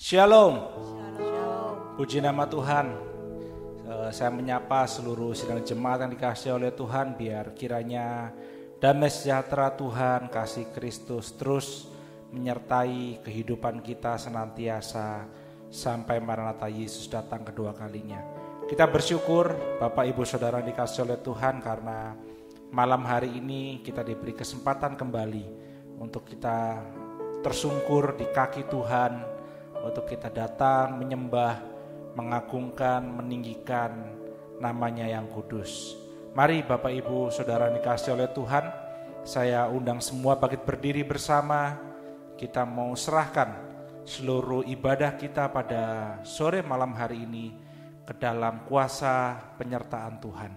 Shalom. Shalom. Puji nama Tuhan. Saya menyapa seluruh sidang jemaat yang dikasihi oleh Tuhan. Biar kiranya damai sejahtera Tuhan, kasih Kristus terus menyertai kehidupan kita senantiasa sampai Maranatha Yesus datang kedua kalinya. Kita bersyukur Bapak Ibu Saudara yang dikasihi oleh Tuhan, karena malam hari ini kita diberi kesempatan kembali untuk kita tersungkur di kaki Tuhan, untuk kita datang menyembah, mengagungkan, meninggikan namanya yang kudus. Mari Bapak Ibu Saudara dikasihi oleh Tuhan, saya undang semua bangkit berdiri bersama. Kita mau serahkan seluruh ibadah kita pada sore malam hari ini ke dalam kuasa penyertaan Tuhan.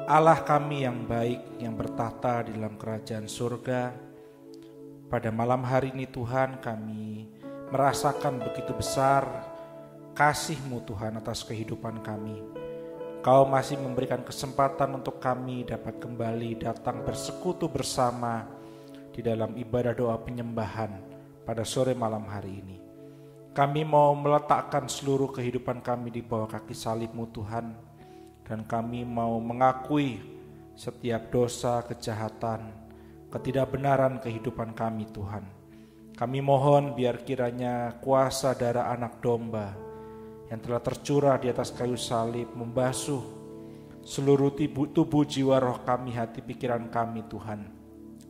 Allah kami yang baik, yang bertahta di dalam kerajaan surga, pada malam hari ini Tuhan, kami merasakan begitu besar kasih-Mu Tuhan atas kehidupan kami. Kau masih memberikan kesempatan untuk kami dapat kembali datang bersekutu bersama di dalam ibadah doa penyembahan pada sore malam hari ini. Kami mau meletakkan seluruh kehidupan kami di bawah kaki salib-Mu Tuhan, dan kami mau mengakui setiap dosa, kejahatan, ketidakbenaran kehidupan kami Tuhan. Kami mohon biar kiranya kuasa darah anak domba yang telah tercurah di atas kayu salib membasuh seluruh tubuh, jiwa, roh kami, hati, pikiran kami Tuhan,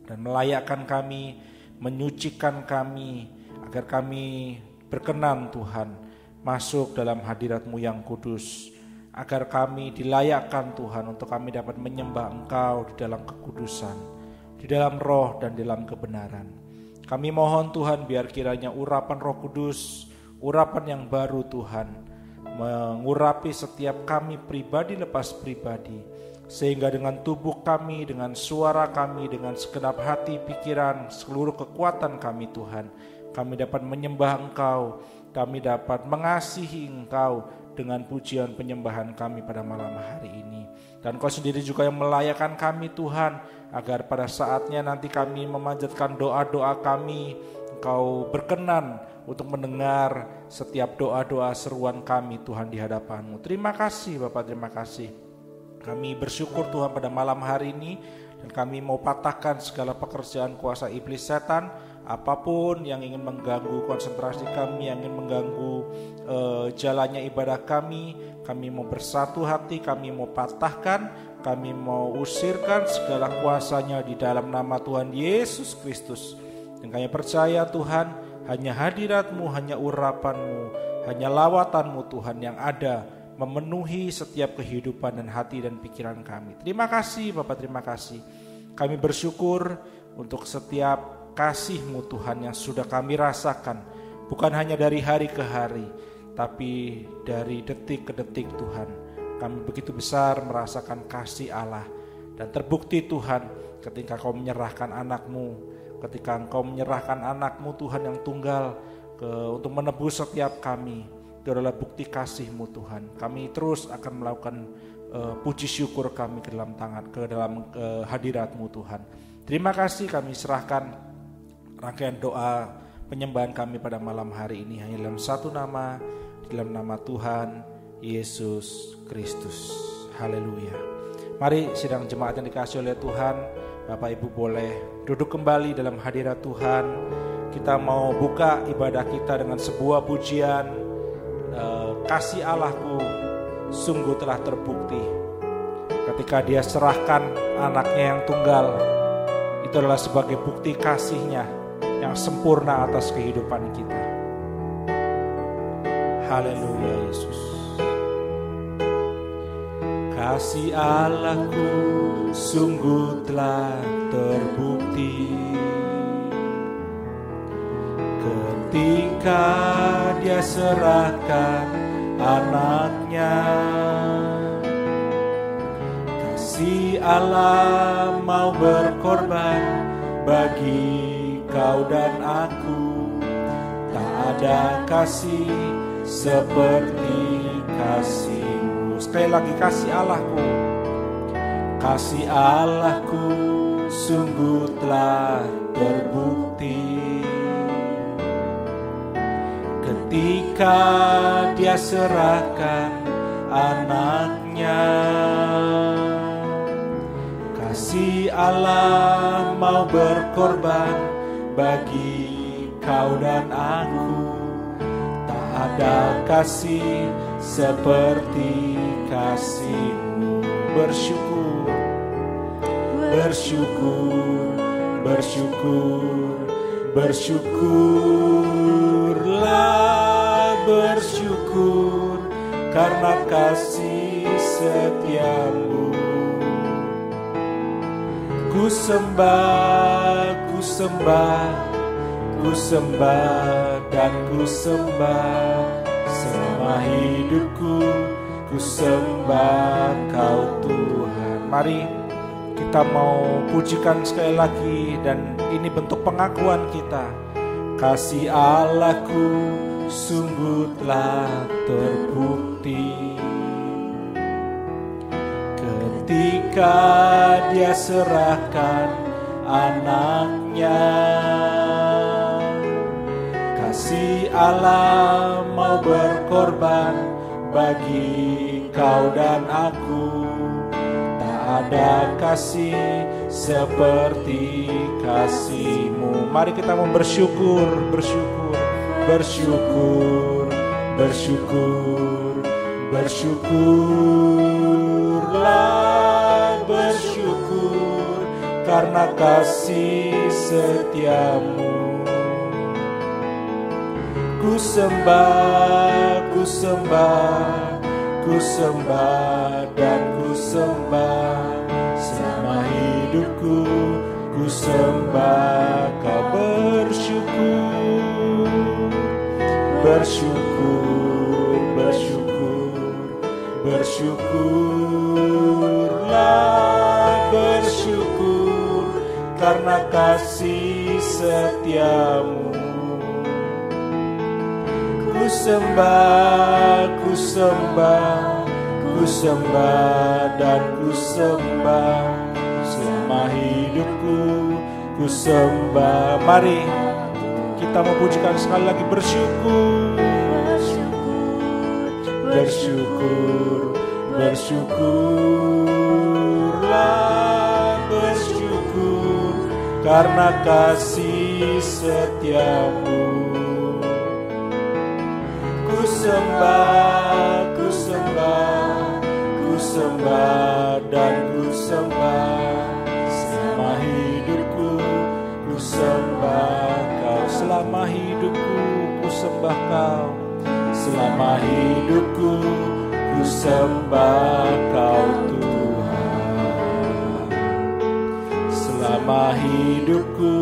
dan melayakkan kami, menyucikan kami, agar kami berkenan Tuhan masuk dalam hadirat-Mu yang kudus, agar kami dilayakkan Tuhan untuk kami dapat menyembah Engkau di dalam kekudusan, di dalam roh dan dalam kebenaran. Kami mohon Tuhan biar kiranya urapan Roh Kudus, urapan yang baru Tuhan, mengurapi setiap kami pribadi lepas pribadi, sehingga dengan tubuh kami, dengan suara kami, dengan segenap hati, pikiran, seluruh kekuatan kami Tuhan, kami dapat menyembah Engkau, kami dapat mengasihi Engkau dengan pujian penyembahan kami pada malam hari ini. Dan Kau sendiri juga yang melayakkan kami Tuhan, agar pada saatnya nanti kami memanjatkan doa-doa kami, Engkau berkenan untuk mendengar setiap doa-doa seruan kami Tuhan di hadapan-Mu. Terima kasih Bapak, terima kasih. Kami bersyukur Tuhan pada malam hari ini, dan kami mau patahkan segala pekerjaan kuasa iblis setan, apapun yang ingin mengganggu konsentrasi kami, yang ingin mengganggu jalannya ibadah kami mau bersatu hati, kami mau patahkan, kami mau usirkan segala kuasanya di dalam nama Tuhan Yesus Kristus. Dan kami percaya Tuhan, hanya hadirat-Mu, hanya urapan-Mu, hanya lawatan-Mu Tuhan yang ada memenuhi setiap kehidupan dan hati dan pikiran kami. Terima kasih Bapak, terima kasih. Kami bersyukur untuk setiap kasih-Mu Tuhan yang sudah kami rasakan, bukan hanya dari hari ke hari, tapi dari detik ke detik Tuhan. Kami begitu besar merasakan kasih Allah, dan terbukti Tuhan ketika Kau menyerahkan anak-Mu, ketika Engkau menyerahkan anak-Mu Tuhan yang tunggal untuk menebus setiap kami. Itu adalah bukti kasih-Mu Tuhan. Kami terus akan melakukan puji syukur kami ke dalam hadirat-Mu Tuhan. Terima kasih, kami serahkan rangkaian doa penyembahan kami pada malam hari ini hanya dalam satu nama, dalam nama Tuhan Yesus Kristus. Haleluya. Mari sidang jemaat yang dikasihi oleh Tuhan, Bapak Ibu boleh duduk kembali dalam hadirat Tuhan. Kita mau buka ibadah kita dengan sebuah pujian, kasih Allahku sungguh telah terbukti. Ketika Dia serahkan anaknya yang tunggal, itu adalah sebagai bukti kasih-Nya yang sempurna atas kehidupan kita. Haleluya Yesus. Kasih Allahku sungguh telah terbukti ketika Dia serahkan anaknya. Kasih Allah mau berkorban bagi kau dan aku. Tak ada kasih seperti kasih-Mu. Sekali lagi, kasih Allahku, kasih Allahku sungguh telah terbukti ketika Dia serahkan anaknya. Kasih Allah mau berkorban bagi kau dan aku. Tak ada kasih seperti kasih-Mu. Bersyukur, bersyukur, bersyukur, bersyukurlah, bersyukur karena kasih setia-Mu. Ku sembah, ku sembah, ku sembah dan ku sembah selama hidupku. Ku sembah Kau Tuhan. Mari kita mau pujikan sekali lagi, dan ini bentuk pengakuan kita. Kasih Allahku sungguh telah terbukti ketika Dia serahkan anaknya. Kasih Allah mau berkorban bagi kau dan aku. Tak ada kasih seperti kasih-Mu. Mari kita mau bersyukur, bersyukur, bersyukur, bersyukur, bersyukurlah, bersyukur karena kasih setia-Mu. Ku sembah, ku sembah, ku sembah dan ku sembah selama hidupku. Ku sembah Kau. Bersyukur, bersyukur, bersyukur, bersyukurlah, bersyukur karena kasih setia-Mu. Ku sembah, ku sembah, ku sembah dan ku sembah selama hidupku. Ku sembah. Mari kita mau pujikan sekali lagi. Bersyukur, bersyukur, bersyukurlah, bersyukur karena kasih setia-Mu. Ku sembah, ku sembah, ku sembah dan ku sembah selama hidupku. Ku sembah Kau selama hidupku. Ku sembah Kau selama hidupku. Ku sembah Kau Tuhan. Selama hidupku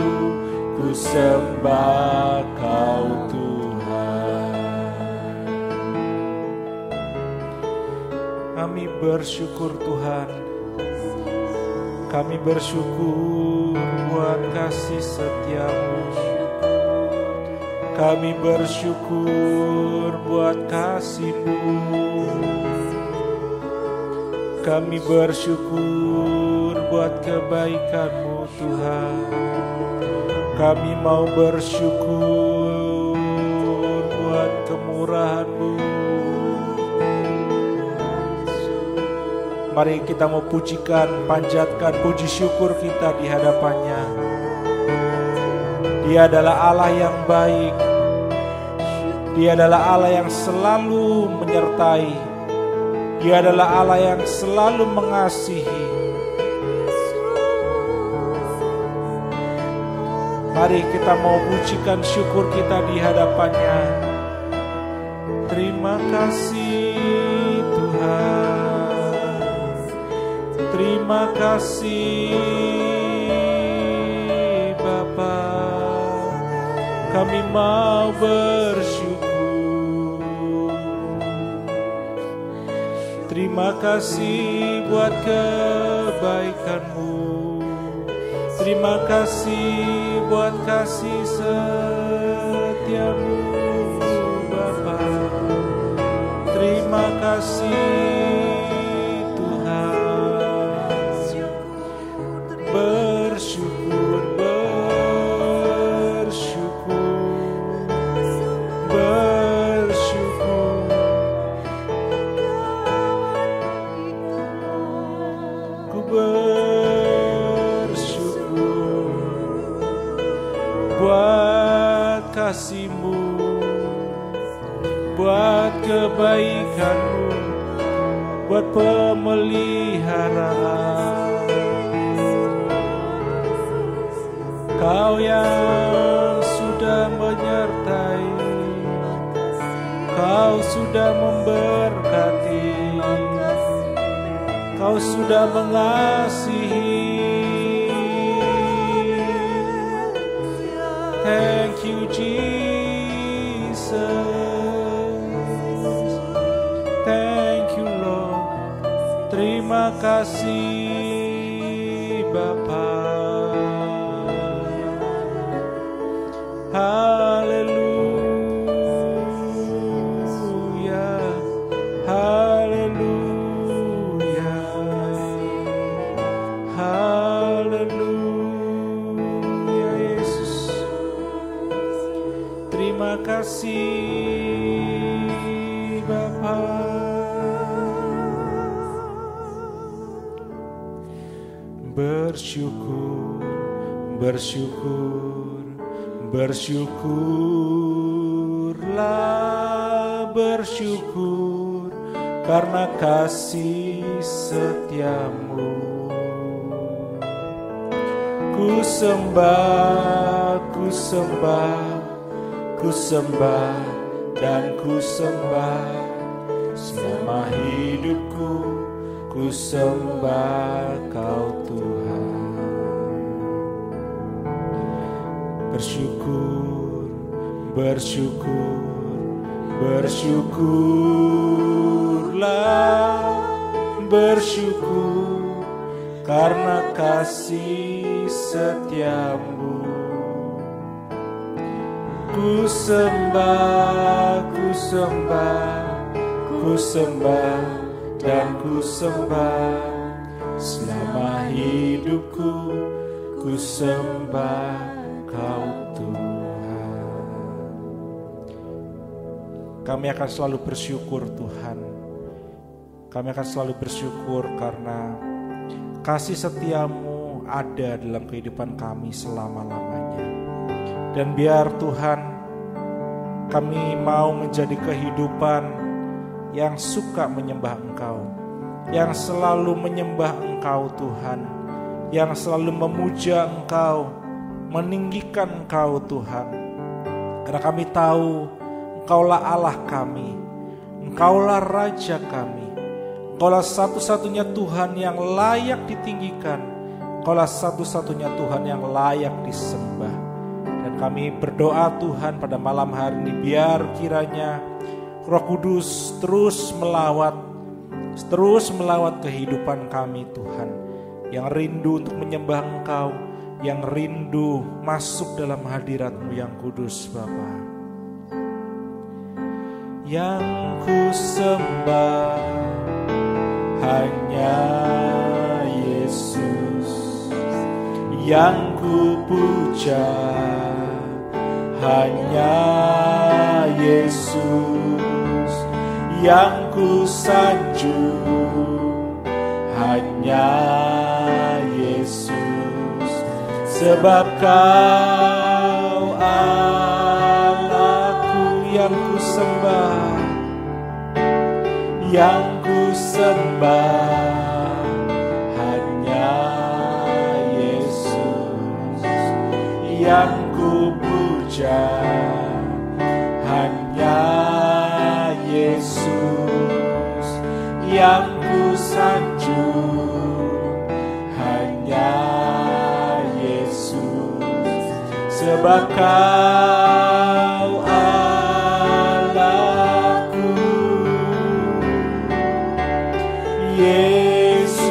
ku sembah Kau Tuhan. Kami bersyukur Tuhan. Kami bersyukur buat kasih setia-Mu. Kami bersyukur buat kasih-Mu. Kami bersyukur buat kebaikan-Mu Tuhan. Kami mau bersyukur buat kemurahan-Mu. Mari kita mau pujikan, panjatkan puji syukur kita di hadapan-Nya. Dia adalah Allah yang baik. Dia adalah Allah yang selalu menyertai. Dia adalah Allah yang selalu mengasihi. Mari kita mau pujikan syukur kita di hadapan-Nya. Terima kasih Tuhan. Terima kasih Bapa. Kami mau bersyukur. Terima kasih buat kebaikan-Mu. Terima kasih buat kasih setia-Mu Bapa. Terima kasih Tuhan. buat kasih-Mu, buat kebaikan-Mu, buat pemeliharaan. Kau yang sudah menyertai, Kau sudah memberkati, Kau sudah mengasihi. Thank you Jesus, thank you Lord, terima kasih Bapa. Haleluya, haleluya, haleluya Yesus. Terima kasih Bapa. Bersyukur, bersyukur, bersyukurlah, bersyukur karena kasih setia-Mu. Ku sembah, ku sembah, ku sembah dan ku sembah selama hidupku. Ku sembah Kau Tuhan. Bersyukur, bersyukur, bersyukurlah, bersyukur karena kasih setia-Mu. Ku sembah, ku sembah, ku sembah dan ku sembah selama hidupku. Ku sembah Kau Tuhan. Kami akan selalu bersyukur Tuhan. Kami akan selalu bersyukur karena kasih setia-Mu ada dalam kehidupan kami selama-lamanya. Dan biar Tuhan, kami mau menjadi kehidupan yang suka menyembah Engkau, yang selalu menyembah Engkau Tuhan, yang selalu memuja Engkau, meninggikan Engkau Tuhan. Karena kami tahu Engkaulah Allah kami, Engkaulah Raja kami, Engkaulah satu-satunya Tuhan yang layak ditinggikan, Engkaulah satu-satunya Tuhan yang layak disembah. Dan kami berdoa Tuhan pada malam hari ini, biar kiranya Roh Kudus terus melawat kehidupan kami Tuhan, yang rindu untuk menyembah Engkau, yang rindu masuk dalam hadirat-Mu yang kudus Bapa. Yang ku sembah hanya Yesus, yang ku puja hanya Yesus, yang ku sanjung hanya Yesus. Sebab Kau Allahku yang ku sembah, yang ku sembah hanya Yesus, yang ku puja hanya Yesus, yang ku sanjung hanya Yesus. Sebab Kau Allahku, Yesus,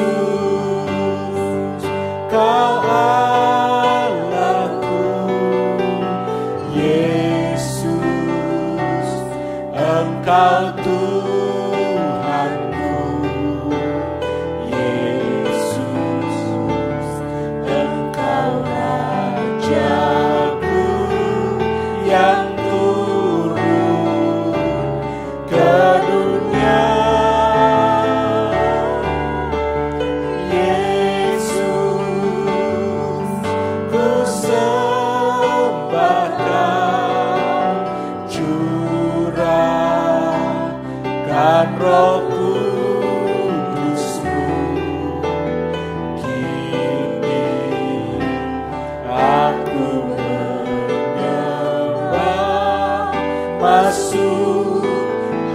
Kau Allahku, Yesus, Engkau Tuhanku, Yesus, Engkau Rajaku yang turun ke dunia. Yesus, ku sembah Roh Kudus-Mu. Kini aku menyembah, masuk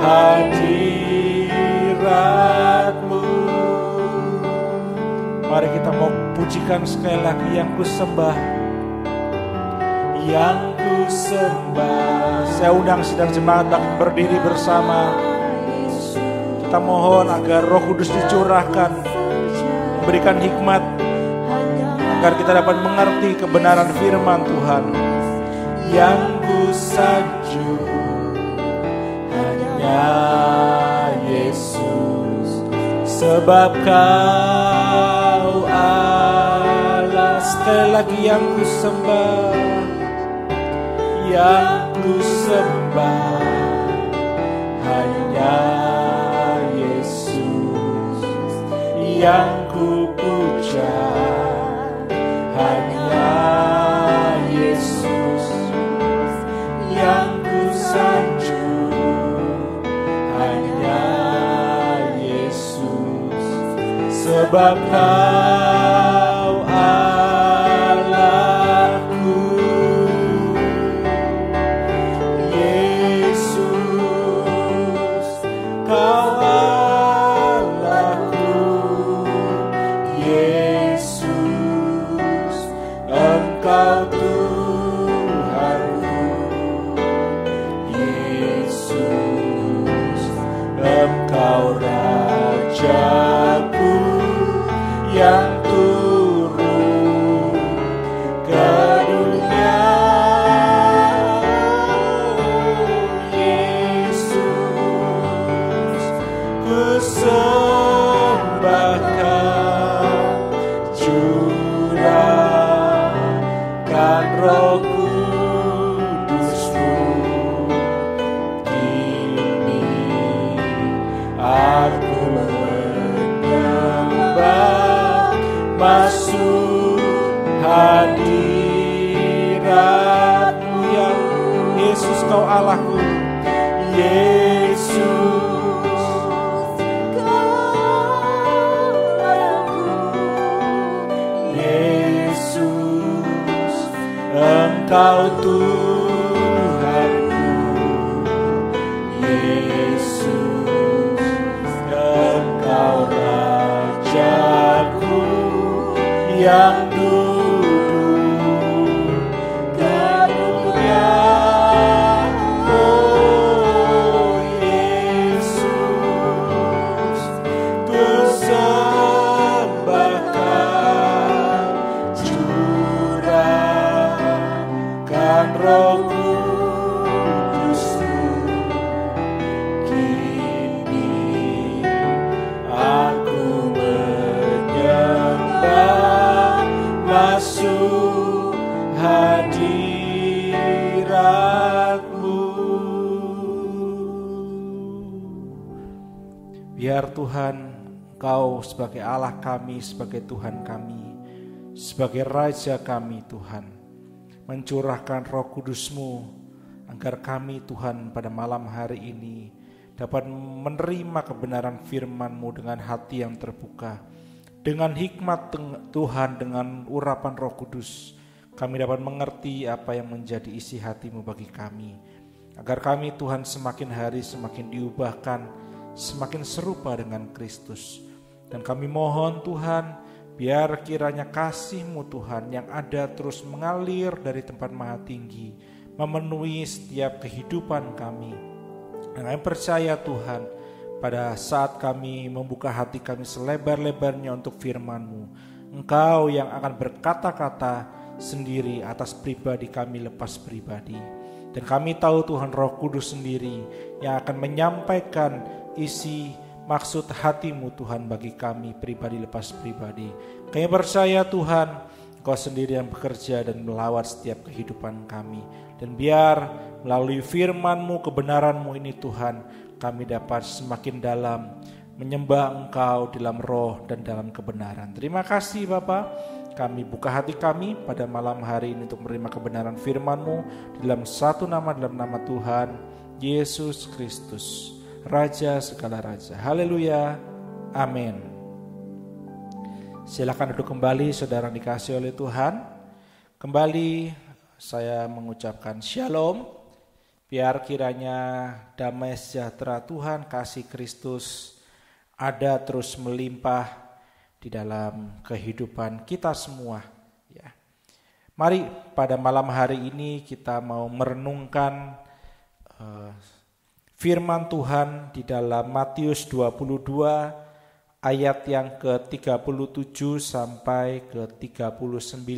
hadirat-Mu. Mari kita mau pujikan sekali lagi, yang ku sembah, yang ku sembah. Saya undang sidang jemaat akan berdiri bersama. Kita mohon agar Roh Kudus dicurahkan, memberikan hikmat, agar kita dapat mengerti kebenaran firman Tuhan. Yang ku sanjung hanya Yesus, sebab Kau Allah. Sekali lagi, yang ku sembah, yang ku sembah hanya Yesus, yang ku puja hanya Yesus, yang ku sanjung hanya Yesus, sebab Kau Allahku. Yesus, Kau Allahku. Yesus, Engkau Tuhanku. Yesus, Engkau Rajaku yang turun ke dunia. Yesus, ku sembahkan, curahkan Roh Kudus-Mu. Kini aku menyembah, masuk hadirat-Mu. Yang Yesus, Kau Allahku. Yesus, Yesus, Engkau Tuhanku. Yesus, Engkau Rajaku yang duduk ke dunia. Oh Yesus, ku sembahkan, curahkan Roh Kudus-Mu. Kini aku menyembah, masuk hadirat-Mu. Biar Tuhan, Engkau sebagai Allah kami, sebagai Tuhan kami, sebagai Raja kami Tuhan, mencurahkan Roh Kudus-Mu, agar kami Tuhan pada malam hari ini dapat menerima kebenaran firman-Mu dengan hati yang terbuka. Dengan hikmat Tuhan, dengan urapan Roh Kudus, kami dapat mengerti apa yang menjadi isi hati-Mu bagi kami. Agar kami Tuhan semakin hari semakin diubahkan, semakin serupa dengan Kristus. Dan kami mohon Tuhan, biar kiranya kasih-Mu Tuhan yang ada terus mengalir dari tempat maha tinggi, memenuhi setiap kehidupan kami. Dan kami percaya Tuhan, pada saat kami membuka hati kami selebar-lebarnya untuk firman-Mu, Engkau yang akan berkata-kata sendiri atas pribadi kami lepas pribadi. Dan kami tahu Tuhan, Roh Kudus sendiri yang akan menyampaikan isi maksud hati-Mu Tuhan bagi kami pribadi lepas pribadi. Kami percaya Tuhan, Engkau sendiri yang bekerja dan melawat setiap kehidupan kami. Dan biar melalui firman-Mu, kebenaran-Mu ini Tuhan, kami dapat semakin dalam menyembah Engkau dalam roh dan dalam kebenaran. Terima kasih Bapa. Kami buka hati kami pada malam hari ini untuk menerima kebenaran firman-Mu dalam satu nama, dalam nama Tuhan Yesus Kristus. Raja segala raja. Haleluya. Amin. Silakan duduk kembali saudara dikasihi oleh Tuhan. Kembali saya mengucapkan shalom. Biar kiranya damai sejahtera Tuhan, kasih Kristus ada terus melimpah di dalam kehidupan kita semua. Ya. Mari pada malam hari ini kita mau merenungkan firman Tuhan di dalam Matius 22 ayat yang ke-37 sampai ke-39.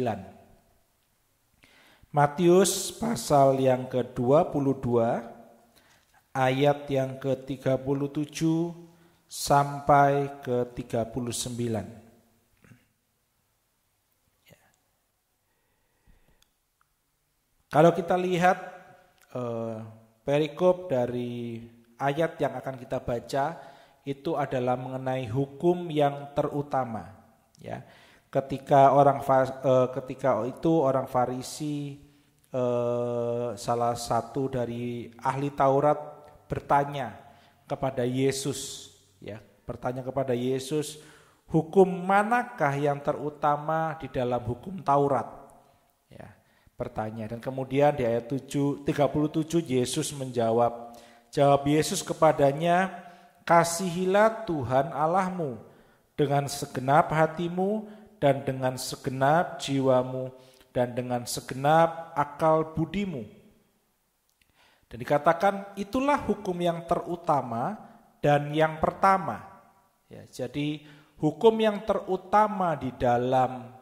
Matius pasal yang ke-22 ayat yang ke-37 sampai ke-39. Kalau kita lihat perikop dari ayat yang akan kita baca itu adalah mengenai hukum yang terutama, ya. Ketika itu orang Farisi, salah satu dari ahli Taurat bertanya kepada Yesus, ya, hukum manakah yang terutama di dalam hukum Taurat? Ya, bertanya, dan kemudian di ayat 37 Yesus menjawab. Jawab Yesus kepadanya, kasihilah Tuhan Allahmu dengan segenap hatimu dan dengan segenap jiwamu dan dengan segenap akal budimu. Dan dikatakan itulah hukum yang terutama dan yang pertama. Ya, jadi hukum yang terutama di dalam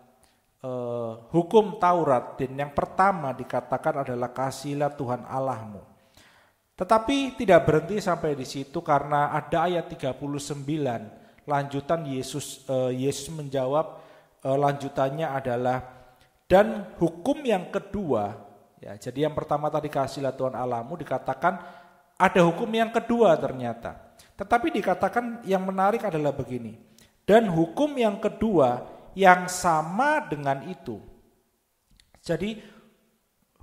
hukum Taurat dan yang pertama dikatakan adalah kasihilah Tuhan Allahmu. Tetapi tidak berhenti sampai di situ karena ada ayat 39 lanjutan Yesus menjawab. Lanjutannya adalah dan hukum yang kedua, ya, jadi yang pertama tadi kasihilah Tuhan Allahmu, dikatakan ada hukum yang kedua ternyata. Tetapi dikatakan yang menarik adalah begini, dan hukum yang kedua yang sama dengan itu. Jadi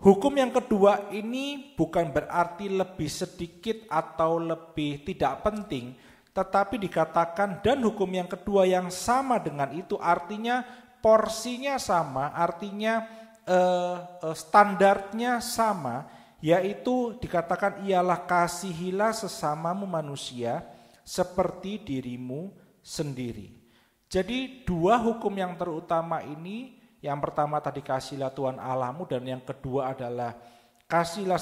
hukum yang kedua ini bukan berarti lebih sedikit atau lebih tidak penting, tetapi dikatakan dan hukum yang kedua yang sama dengan itu, artinya porsinya sama, artinya standarnya sama, yaitu dikatakan ialah kasihilah sesamamu manusia seperti dirimu sendiri. Jadi dua hukum yang terutama ini, yang pertama tadi kasihilah Tuhan Allahmu dan yang kedua adalah kasihilah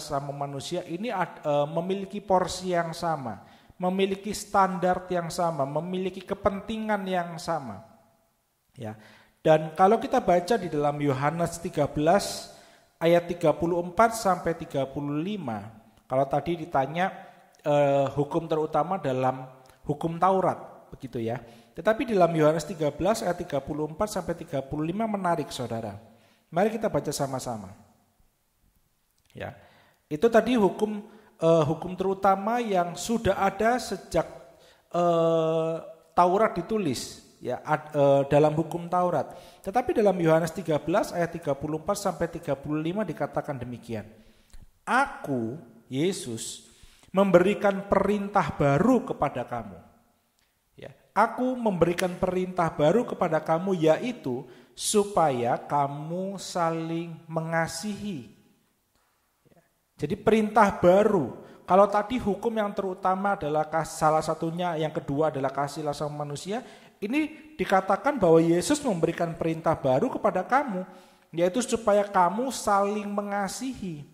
sesama manusia, ini memiliki porsi yang sama, memiliki standar yang sama, memiliki kepentingan yang sama. Ya. Dan kalau kita baca di dalam Yohanes 13 ayat 34 sampai 35, kalau tadi ditanya hukum terutama dalam hukum Taurat, begitu ya. Tetapi dalam Yohanes 13 ayat 34 sampai 35 menarik saudara. Mari kita baca sama-sama. Ya, itu tadi hukum terutama yang sudah ada sejak Taurat ditulis, ya, dalam hukum Taurat. Tetapi dalam Yohanes 13 ayat 34 sampai 35 dikatakan demikian. Aku, Yesus, memberikan perintah baru kepada kamu. Ya, aku memberikan perintah baru kepada kamu, yaitu supaya kamu saling mengasihi. Jadi perintah baru. Kalau tadi hukum yang terutama adalah salah satunya, yang kedua adalah kasihilah sama manusia. Ini dikatakan bahwa Yesus memberikan perintah baru kepada kamu, yaitu supaya kamu saling mengasihi.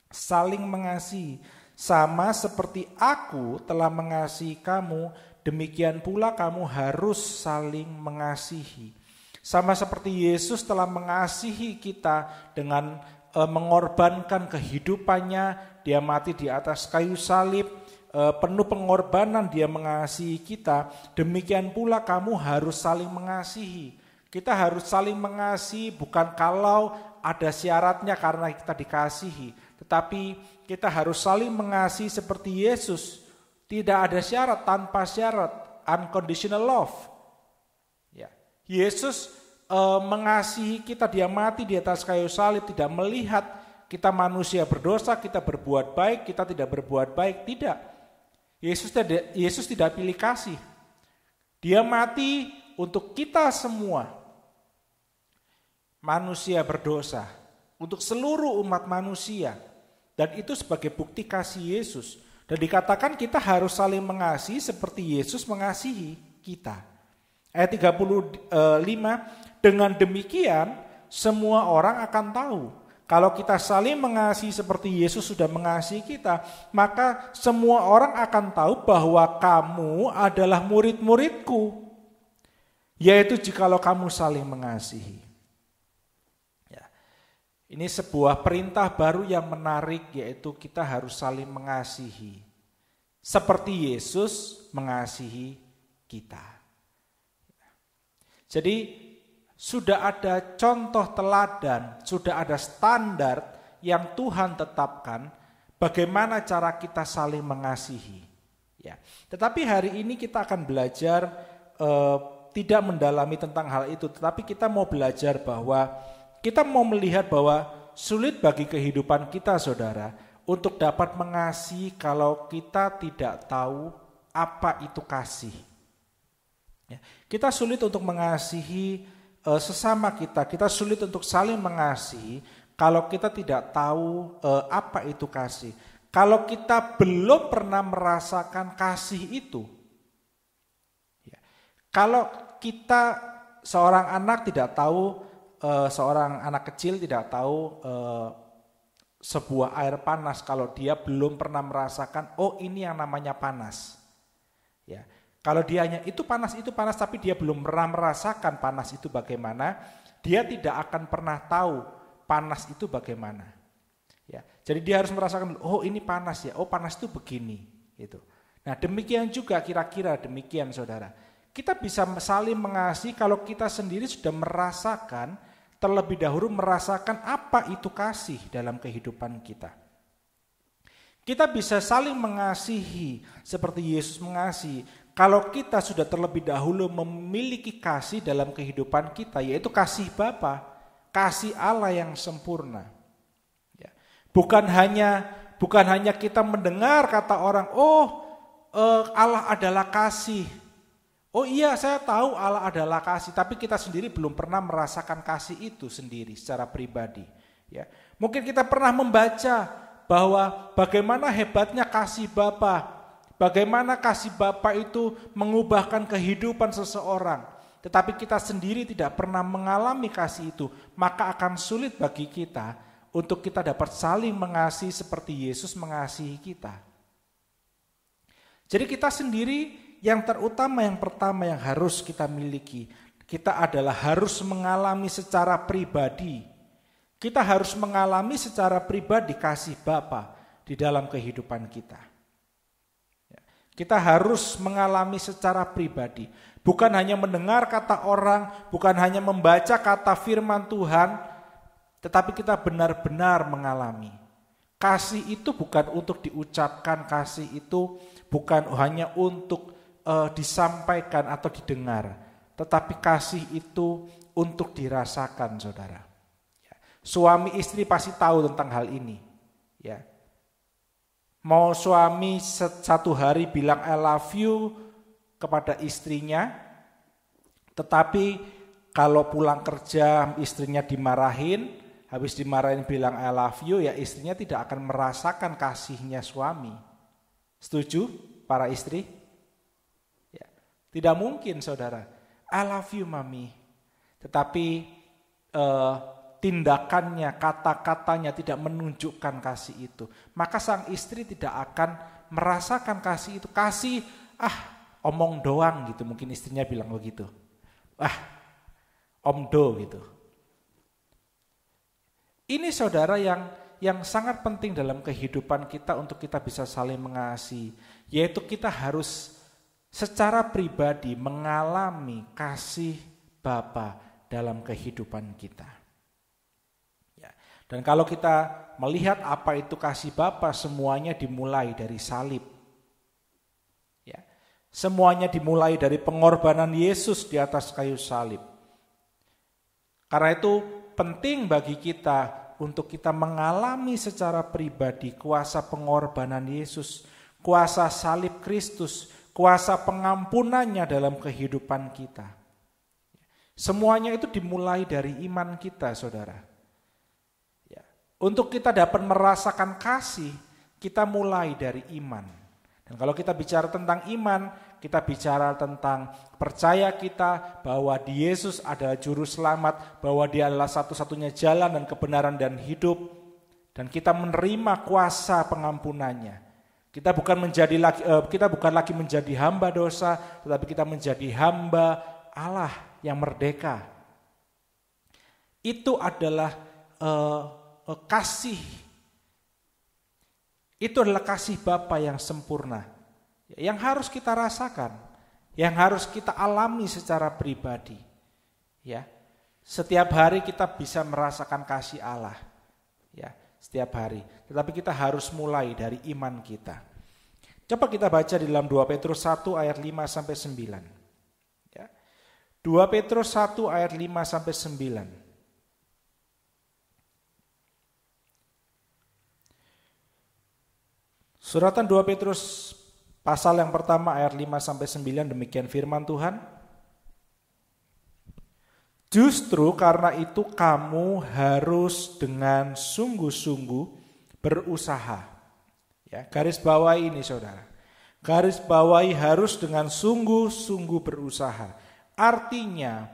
Saling mengasihi. Sama seperti aku telah mengasihi kamu, demikian pula kamu harus saling mengasihi. Sama seperti Yesus telah mengasihi kita dengan mengorbankan kehidupannya, dia mati di atas kayu salib, penuh pengorbanan dia mengasihi kita, demikian pula kamu harus saling mengasihi. Kita harus saling mengasihi bukan kalau ada syaratnya karena kita dikasihi, tetapi kita harus saling mengasihi seperti Yesus, tidak ada syarat, tanpa syarat, unconditional love. Ya. Yesus mengasihi kita, dia mati di atas kayu salib, tidak melihat Kita manusia berdosa, kita berbuat baik, kita tidak berbuat baik. Tidak. Yesus tidak pilih kasih. Dia mati untuk kita semua. Manusia berdosa. Untuk seluruh umat manusia. Dan itu sebagai bukti kasih Yesus. Dan dikatakan kita harus saling mengasihi seperti Yesus mengasihi kita. Ayat 35, dengan demikian semua orang akan tahu. Kalau kita saling mengasihi seperti Yesus sudah mengasihi kita, maka semua orang akan tahu bahwa kamu adalah murid-muridku. Yaitu jikalau kamu saling mengasihi. Ya. Ini sebuah perintah baru yang menarik, yaitu kita harus saling mengasihi. Seperti Yesus mengasihi kita. Jadi sudah ada contoh teladan, sudah ada standar yang Tuhan tetapkan bagaimana cara kita saling mengasihi. Ya. Tetapi hari ini kita akan belajar tidak mendalami tentang hal itu, tetapi kita mau belajar bahwa kita mau melihat bahwa sulit bagi kehidupan kita, saudara, untuk dapat mengasihi kalau kita tidak tahu apa itu kasih. Ya. Kita sulit untuk mengasihi sesama kita sulit untuk saling mengasihi kalau kita tidak tahu apa itu kasih. Kalau kita belum pernah merasakan kasih itu. Ya. Kalau kita seorang anak tidak tahu, seorang anak kecil tidak tahu sebuah air panas kalau dia belum pernah merasakan, oh ini yang namanya panas. Ya. Kalau dia hanya itu panas, tapi dia belum pernah merasakan panas itu bagaimana, dia tidak akan pernah tahu panas itu bagaimana. Ya, jadi dia harus merasakan, oh ini panas ya, oh panas itu begini. Gitu. Nah demikian juga kira-kira demikian saudara. Kita bisa saling mengasihi kalau kita sendiri sudah merasakan, terlebih dahulu merasakan apa itu kasih dalam kehidupan kita. Kita bisa saling mengasihi seperti Yesus mengasihi. Kalau kita sudah terlebih dahulu memiliki kasih dalam kehidupan kita, yaitu kasih Bapa, kasih Allah yang sempurna. Ya. Bukan hanya kita mendengar kata orang, Allah adalah kasih. Oh iya, saya tahu Allah adalah kasih, tapi kita sendiri belum pernah merasakan kasih itu sendiri secara pribadi. Ya. Mungkin kita pernah membaca bahwa bagaimana hebatnya kasih Bapa. Bagaimana kasih Bapa itu mengubahkan kehidupan seseorang. Tetapi kita sendiri tidak pernah mengalami kasih itu. Maka akan sulit bagi kita untuk kita dapat saling mengasihi seperti Yesus mengasihi kita. Jadi kita sendiri yang terutama, yang pertama yang harus kita miliki. Kita adalah harus mengalami secara pribadi. Kita harus mengalami secara pribadi kasih Bapa di dalam kehidupan kita. Kita harus mengalami secara pribadi. Bukan hanya mendengar kata orang, bukan hanya membaca kata firman Tuhan, tetapi kita benar-benar mengalami. Kasih itu bukan untuk diucapkan, kasih itu bukan hanya untuk disampaikan atau didengar, tetapi kasih itu untuk dirasakan, saudara. Suami istri pasti tahu tentang hal ini. Ya. Mau suami satu hari bilang I love you kepada istrinya, tetapi kalau pulang kerja istrinya dimarahin, habis dimarahin bilang I love you, ya istrinya tidak akan merasakan kasihnya suami. Setuju para istri? Ya. Tidak mungkin saudara, I love you mami, tetapi tindakannya, kata-katanya tidak menunjukkan kasih itu. Maka sang istri tidak akan merasakan kasih itu. Kasih, omong doang gitu, mungkin istrinya bilang begitu. Omdo gitu. Ini saudara yang sangat penting dalam kehidupan kita untuk kita bisa saling mengasihi. Yaitu kita harus secara pribadi mengalami kasih Bapa dalam kehidupan kita. Dan kalau kita melihat apa itu kasih Bapa, semuanya dimulai dari salib. Ya. Semuanya dimulai dari pengorbanan Yesus di atas kayu salib. Karena itu penting bagi kita untuk kita mengalami secara pribadi kuasa pengorbanan Yesus, kuasa salib Kristus, kuasa pengampunannya dalam kehidupan kita. Semuanya itu dimulai dari iman kita, saudara. Ya. Untuk kita dapat merasakan kasih, kita mulai dari iman. Dan kalau kita bicara tentang iman, kita bicara tentang percaya kita bahwa di Yesus adalah juru selamat, bahwa Dia adalah satu-satunya jalan dan kebenaran dan hidup, dan kita menerima kuasa pengampunannya. Kita bukan lagi menjadi hamba dosa, tetapi kita menjadi hamba Allah yang merdeka. Itu adalah kasih. Itu adalah kasih Bapa yang sempurna, yang harus kita rasakan, yang harus kita alami secara pribadi. Ya, setiap hari kita bisa merasakan kasih Allah. Ya, setiap hari. Tetapi kita harus mulai dari iman kita. Coba kita baca di dalam 2 Petrus 1 ayat 5 sampai 9. 2 Petrus 1 ayat 5 sampai 9. Suratan 2 Petrus pasal yang pertama ayat 5 sampai 9, demikian firman Tuhan. Justru karena itu kamu harus dengan sungguh-sungguh berusaha. Ya, garis bawahi ini, saudara. Garis bawahi harus dengan sungguh-sungguh berusaha. Artinya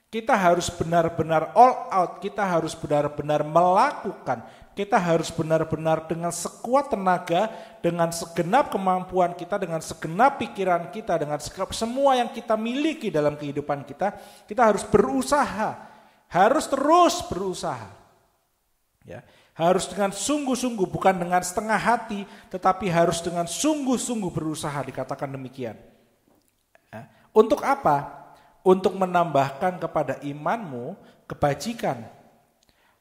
kita harus benar-benar all out, kita harus benar-benar melakukan, kita harus benar-benar dengan sekuat tenaga, dengan segenap kemampuan kita, dengan segenap pikiran kita, dengan semua yang kita miliki dalam kehidupan kita harus berusaha, harus terus berusaha. Ya, harus dengan sungguh-sungguh, bukan dengan setengah hati, tetapi harus dengan sungguh-sungguh berusaha, dikatakan demikian. Ya, untuk apa? Untuk menambahkan kepada imanmu kebajikan,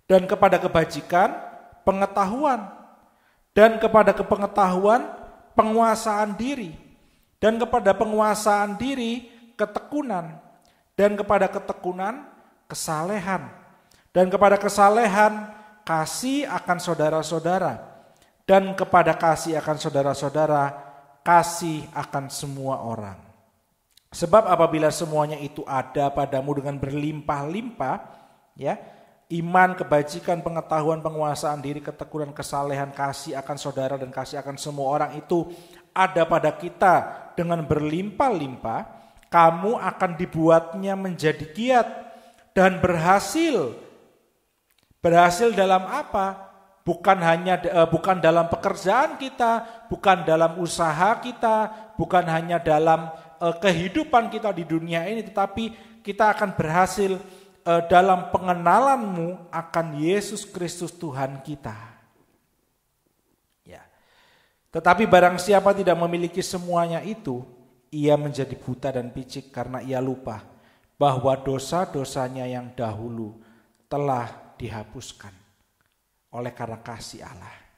dan kepada kebajikan pengetahuan, dan kepada kepengetahuan penguasaan diri, dan kepada penguasaan diri ketekunan, dan kepada ketekunan kesalehan, dan kepada kesalehan kasih akan saudara-saudara, dan kepada kasih akan saudara-saudara kasih akan semua orang. Sebab apabila semuanya itu ada padamu dengan berlimpah-limpah, ya, iman, kebajikan, pengetahuan, penguasaan diri, ketekunan, kesalehan, kasih akan saudara dan kasih akan semua orang itu ada pada kita dengan berlimpah-limpah, kamu akan dibuatnya menjadi giat dan berhasil. Berhasil dalam apa? Bukan dalam pekerjaan kita, bukan dalam usaha kita, bukan hanya dalam kehidupan kita di dunia ini, tetapi kita akan berhasil dalam pengenalanmu akan Yesus Kristus Tuhan kita. Ya. Tetapi barang siapa tidak memiliki semuanya itu, ia menjadi buta dan picik karena ia lupa bahwa dosa-dosanya yang dahulu telah dihapuskan oleh karena kasih Allah.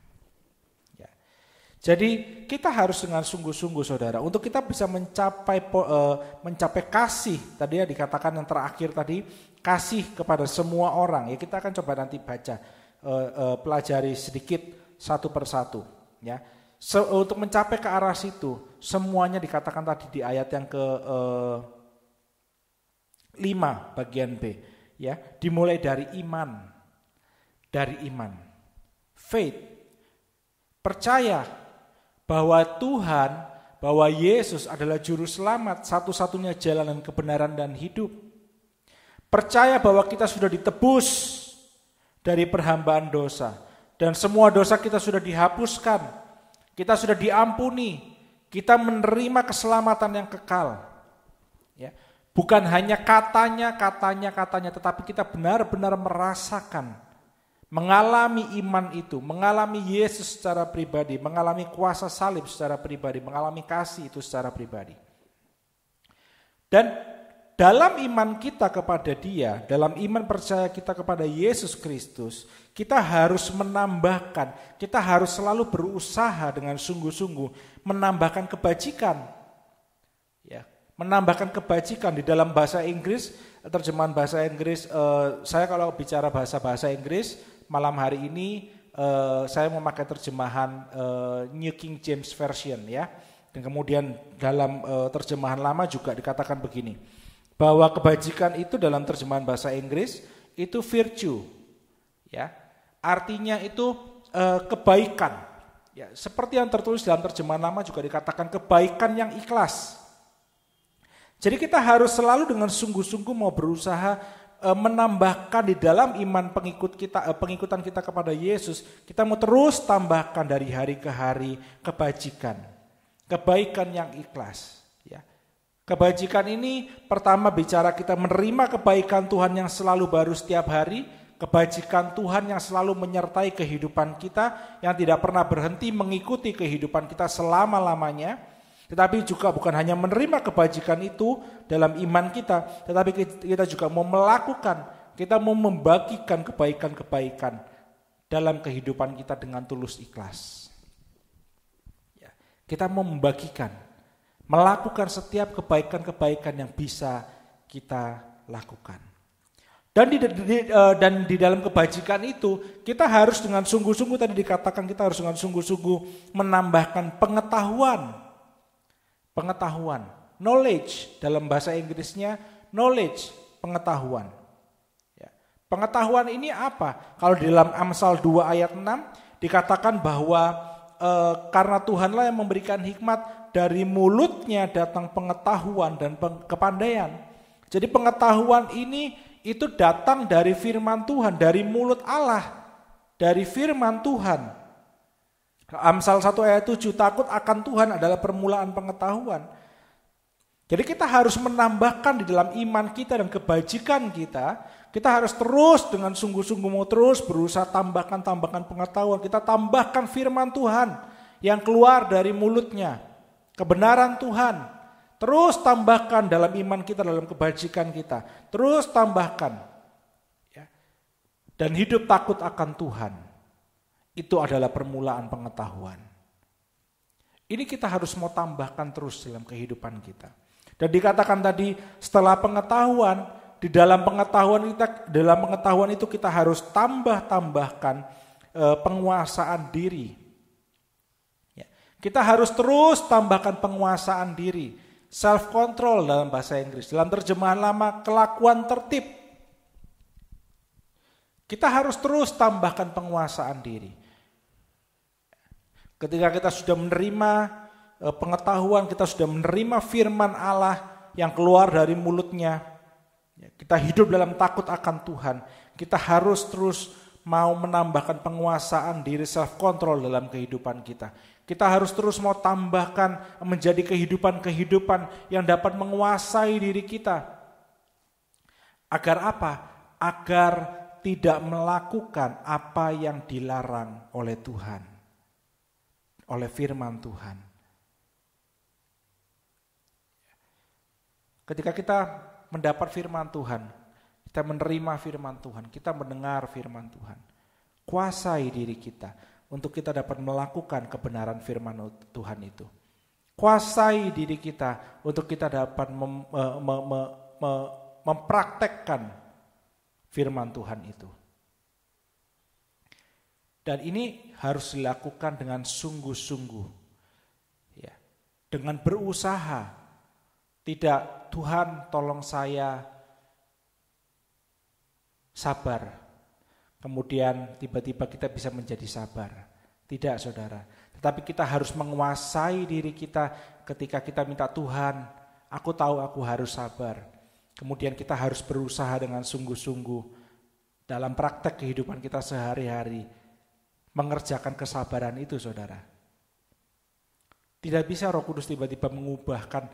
Jadi kita harus dengan sungguh-sungguh, saudara, untuk kita bisa mencapai kasih. Tadi ya dikatakan yang terakhir tadi, kasih kepada semua orang. Ya, kita akan coba nanti baca, pelajari sedikit satu persatu. Ya, untuk mencapai ke arah situ, semuanya dikatakan tadi di ayat yang ke-5 bagian B. Ya, dimulai dari iman, faith, percaya bahwa Tuhan, bahwa Yesus adalah juru selamat, satu-satunya jalan dan kebenaran dan hidup. Percaya bahwa kita sudah ditebus dari perhambaan dosa, dan semua dosa kita sudah dihapuskan, kita sudah diampuni, kita menerima keselamatan yang kekal. Ya, bukan hanya katanya, tetapi kita benar-benar merasakan, mengalami iman itu, mengalami Yesus secara pribadi, mengalami kuasa salib secara pribadi, mengalami kasih itu secara pribadi. Dan dalam iman kita kepada Dia, dalam iman percaya kita kepada Yesus Kristus, kita harus menambahkan, kita harus selalu berusaha dengan sungguh-sungguh menambahkan kebajikan. Ya, menambahkan kebajikan di dalam bahasa Inggris, terjemahan bahasa Inggris, saya kalau bicara bahasa Inggris, malam hari ini saya memakai terjemahan New King James Version ya. Dan kemudian dalam terjemahan lama juga dikatakan begini, bahwa kebajikan itu dalam terjemahan bahasa Inggris itu virtue, ya, artinya itu kebaikan. Ya, seperti yang tertulis dalam terjemahan lama juga dikatakan kebaikan yang ikhlas. Jadi kita harus selalu dengan sungguh-sungguh mau berusaha menambahkan di dalam iman pengikutan kita kepada Yesus, kita mau terus tambahkan dari hari ke hari kebaikan yang ikhlas. Ya. Kebajikan ini pertama bicara kita menerima kebaikan Tuhan yang selalu baru setiap hari, kebajikan Tuhan yang selalu menyertai kehidupan kita, yang tidak pernah berhenti mengikuti kehidupan kita selama-lamanya. Tetapi juga bukan hanya menerima kebajikan itu dalam iman kita, tetapi kita juga mau melakukan, kita mau membagikan kebaikan-kebaikan dalam kehidupan kita dengan tulus ikhlas. Ya, kita mau membagikan, melakukan setiap kebaikan-kebaikan yang bisa kita lakukan. Dan di dalam kebajikan itu kita harus dengan sungguh-sungguh, tadi dikatakan kita harus dengan sungguh-sungguh menambahkan pengetahuan, knowledge, dalam bahasa Inggrisnya knowledge, pengetahuan. Ya. Pengetahuan ini apa? Kalau di dalam Amsal 2 ayat 6 dikatakan bahwa karena Tuhanlah yang memberikan hikmat, dari mulutnya datang pengetahuan dan kepandaian. Jadi pengetahuan ini itu datang dari firman Tuhan, dari mulut Allah, dari firman Tuhan. Amsal 1 ayat 7, takut akan Tuhan adalah permulaan pengetahuan. Jadi kita harus menambahkan di dalam iman kita dan kebajikan kita harus terus dengan sungguh-sungguh mau terus berusaha tambahkan pengetahuan. Kita tambahkan firman Tuhan yang keluar dari mulutnya, kebenaran Tuhan. Terus tambahkan dalam iman kita, dalam kebajikan kita. Terus tambahkan. Ya. Dan hidup takut akan Tuhan. Itu adalah permulaan pengetahuan. Ini kita harus mau tambahkan terus dalam kehidupan kita. Dan dikatakan tadi setelah pengetahuan, di dalam pengetahuan itu kita harus tambahkan penguasaan diri. Ya. Kita harus terus tambahkan penguasaan diri, self control dalam bahasa Inggris. Dalam terjemahan lama kelakuan tertib. Kita harus terus tambahkan penguasaan diri. Ketika kita sudah menerima pengetahuan, kita sudah menerima firman Allah yang keluar dari mulutnya, kita hidup dalam takut akan Tuhan, kita harus terus mau menambahkan penguasaan diri, self control dalam kehidupan kita. Kita harus terus mau tambahkan menjadi kehidupan yang dapat menguasai diri kita. Agar apa? Agar tidak melakukan apa yang dilarang oleh Tuhan, oleh firman Tuhan. Ketika kita mendapat firman Tuhan, kita menerima firman Tuhan, kita mendengar firman Tuhan, kuasai diri kita untuk kita dapat melakukan kebenaran firman Tuhan itu. Kuasai diri kita untuk kita dapat mempraktekkan firman Tuhan itu. Dan ini harus dilakukan dengan sungguh-sungguh, ya, dengan berusaha. Tidak, Tuhan tolong saya sabar, kemudian tiba-tiba kita bisa menjadi sabar. Tidak, saudara. Tetapi kita harus menguasai diri kita ketika kita minta Tuhan, aku tahu aku harus sabar. Kemudian kita harus berusaha dengan sungguh-sungguh dalam praktek kehidupan kita sehari-hari mengerjakan kesabaran itu, saudara. Tidak bisa Roh Kudus tiba-tiba mengubahkan,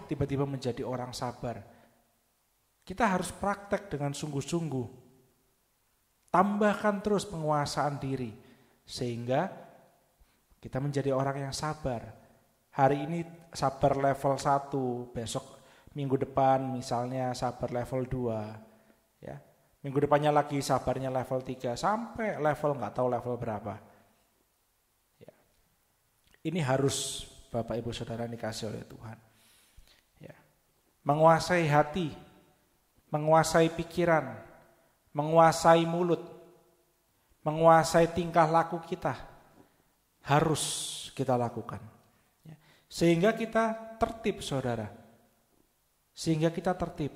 tiba-tiba menjadi orang sabar. Kita harus praktek dengan sungguh-sungguh. Tambahkan terus penguasaan diri, sehingga kita menjadi orang yang sabar. Hari ini sabar level 1, besok minggu depan misalnya sabar level 2, ya. Minggu depannya lagi sabarnya level 3 sampai level nggak tahu level berapa. Ya. Ini harus Bapak Ibu Saudara dikasih oleh Tuhan. Ya. Menguasai hati, menguasai pikiran, menguasai mulut, menguasai tingkah laku kita. Harus kita lakukan. Sehingga kita tertib, saudara. Sehingga kita tertib.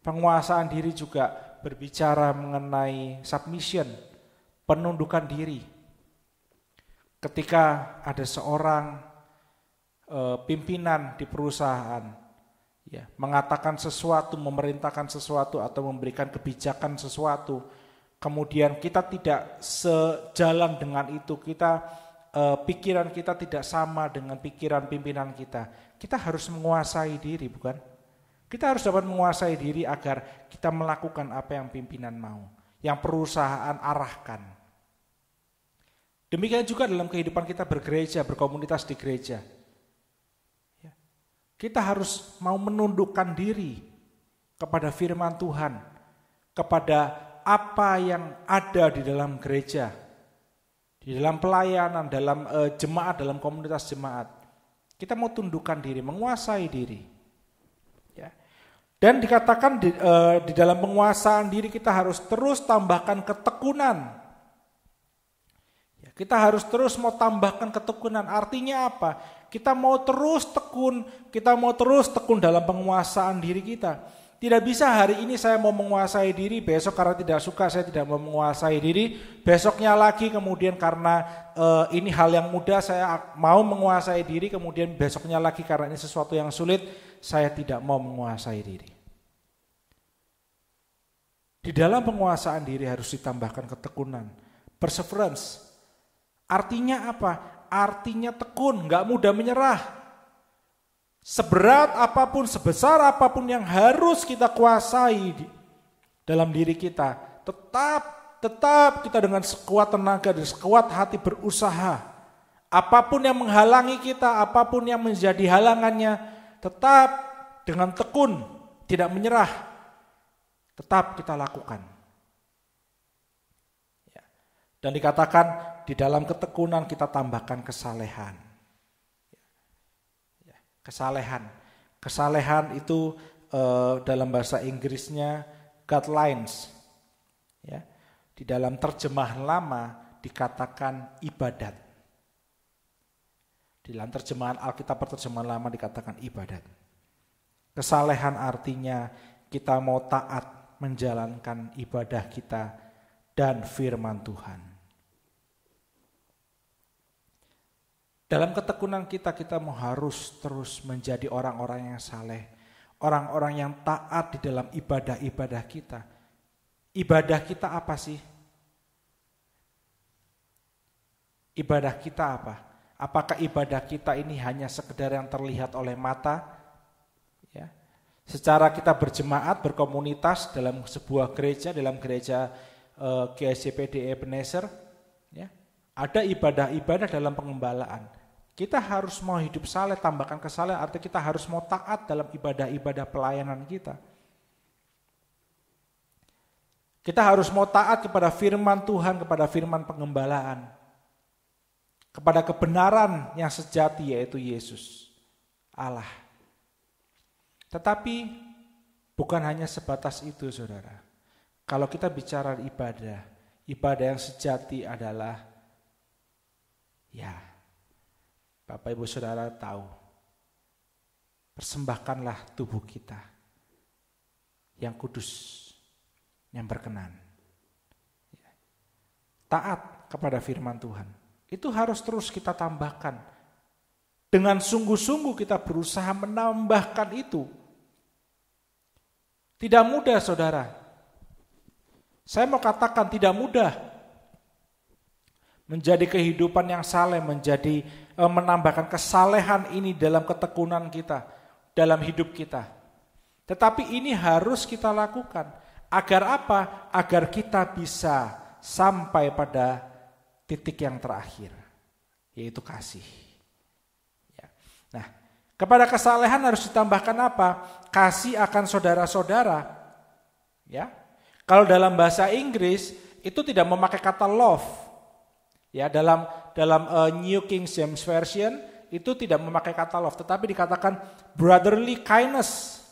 Penguasaan diri juga berbicara mengenai submission, penundukan diri. Ketika ada seorang pimpinan di perusahaan, mengatakan sesuatu, memerintahkan sesuatu, atau memberikan kebijakan sesuatu, kemudian kita tidak sejalan dengan itu, pikiran kita tidak sama dengan pikiran pimpinan kita. Kita harus menguasai diri, bukan? Kita harus dapat menguasai diri agar kita melakukan apa yang pimpinan mau, yang perusahaan arahkan. Demikian juga dalam kehidupan kita bergereja, berkomunitas di gereja. Kita harus mau menundukkan diri kepada firman Tuhan, kepada apa yang ada di dalam gereja, di dalam pelayanan, dalam jemaat, dalam komunitas jemaat. Kita mau tundukkan diri, menguasai diri. Dan dikatakan di dalam penguasaan diri kita harus terus tambahkan ketekunan. Kita harus terus mau tambahkan ketekunan. Artinya apa? Kita mau terus tekun dalam penguasaan diri kita. Tidak bisa hari ini saya mau menguasai diri, besok karena tidak suka saya tidak mau menguasai diri, besoknya lagi kemudian karena ini hal yang mudah saya mau menguasai diri, kemudian besoknya lagi karena ini sesuatu yang sulit, saya tidak mau menguasai diri. Di dalam penguasaan diri harus ditambahkan ketekunan, perseverance. Artinya apa? Artinya tekun, gak mudah menyerah. Seberat apapun, sebesar apapun yang harus kita kuasai dalam diri kita, tetap kita dengan sekuat tenaga dan sekuat hati berusaha. Apapun yang menghalangi kita, apapun yang menjadi halangannya, tetap dengan tekun, tidak menyerah, tetap kita lakukan. Dan dikatakan di dalam ketekunan kita tambahkan kesalehan. Kesalehan itu dalam bahasa Inggrisnya guidelines. Di dalam terjemahan lama dikatakan ibadat. Di dalam terjemahan Alkitab terjemahan lama dikatakan ibadat. Kesalehan artinya kita mau taat menjalankan ibadah kita dan firman Tuhan. Dalam ketekunan kita mau harus terus menjadi orang-orang yang saleh, orang-orang yang taat di dalam ibadah-ibadah kita. Ibadah kita apa sih? Ibadah kita apa? Apakah ibadah kita ini hanya sekedar yang terlihat oleh mata? Secara kita berjemaat, berkomunitas dalam sebuah gereja, dalam gereja GSCPD Ebenezer, ada ibadah-ibadah dalam pengembalaan. Kita harus mau hidup saleh, tambahkan kesalehan, artinya kita harus mau taat dalam ibadah-ibadah pelayanan kita. Kita harus mau taat kepada firman Tuhan, kepada firman pengembalaan, kepada kebenaran yang sejati yaitu Yesus, Allah. Tetapi bukan hanya sebatas itu, saudara. Kalau kita bicara ibadah yang sejati adalah Bapak Ibu Saudara tahu, persembahkanlah tubuh kita yang kudus, yang berkenan. Taat kepada firman Tuhan. Itu harus terus kita tambahkan. Dengan sungguh-sungguh kita berusaha menambahkan itu. Tidak mudah, saudara. Saya mau katakan tidak mudah. Menjadi kehidupan yang saleh, menambahkan kesalehan ini dalam ketekunan kita, dalam hidup kita. Tetapi ini harus kita lakukan. Agar apa? Agar kita bisa sampai pada titik yang terakhir, yaitu kasih. Nah, kepada kesalehan harus ditambahkan apa? Kasih akan saudara-saudara. Kalau dalam bahasa Inggris itu tidak memakai kata love. Dalam New King James Version itu tidak memakai kata love, tetapi dikatakan brotherly kindness.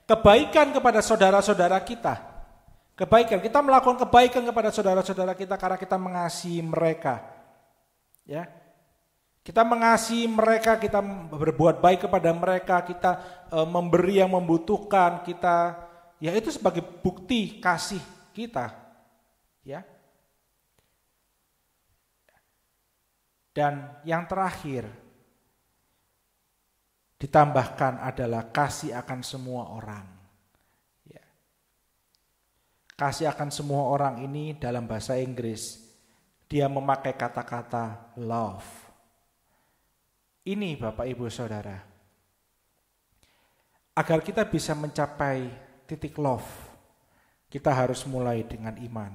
Kebaikan kepada saudara-saudara kita. Kebaikan, kita melakukan kebaikan kepada saudara-saudara kita karena kita mengasihi mereka. Ya. Kita mengasihi mereka, kita berbuat baik kepada mereka, kita memberi yang membutuhkan, kita ya itu sebagai bukti kasih kita. Ya. Dan yang terakhir ditambahkan adalah kasih akan semua orang. Kasih akan semua orang ini dalam bahasa Inggris, dia memakai kata-kata love. Ini Bapak Ibu Saudara, agar kita bisa mencapai titik love, kita harus mulai dengan iman.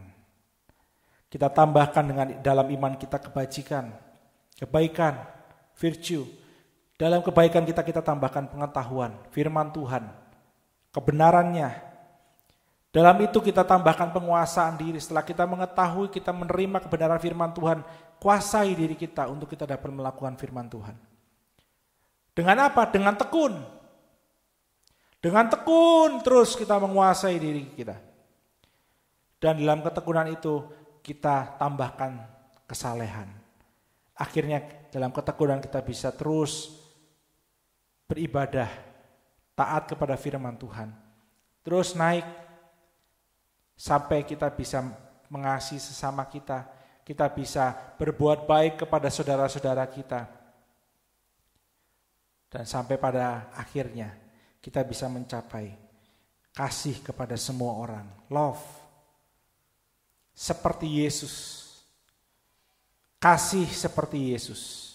Kita tambahkan dengan dalam iman kita kebajikan, kebaikan, virtue. Dalam kebaikan kita tambahkan pengetahuan, firman Tuhan, kebenarannya. Dalam itu kita tambahkan penguasaan diri. Setelah kita mengetahui, kita menerima kebenaran firman Tuhan, kuasai diri kita untuk kita dapat melakukan firman Tuhan. Dengan apa? Dengan tekun. Dengan tekun terus kita menguasai diri kita. Dan dalam ketekunan itu kita tambahkan kesalehan. Akhirnya dalam ketekunan kita bisa terus beribadah, taat kepada firman Tuhan. Terus naik sampai kita bisa mengasihi sesama kita bisa berbuat baik kepada saudara-saudara kita. Dan sampai pada akhirnya kita bisa mencapai kasih kepada semua orang, love. Seperti Yesus. Kasih seperti Yesus.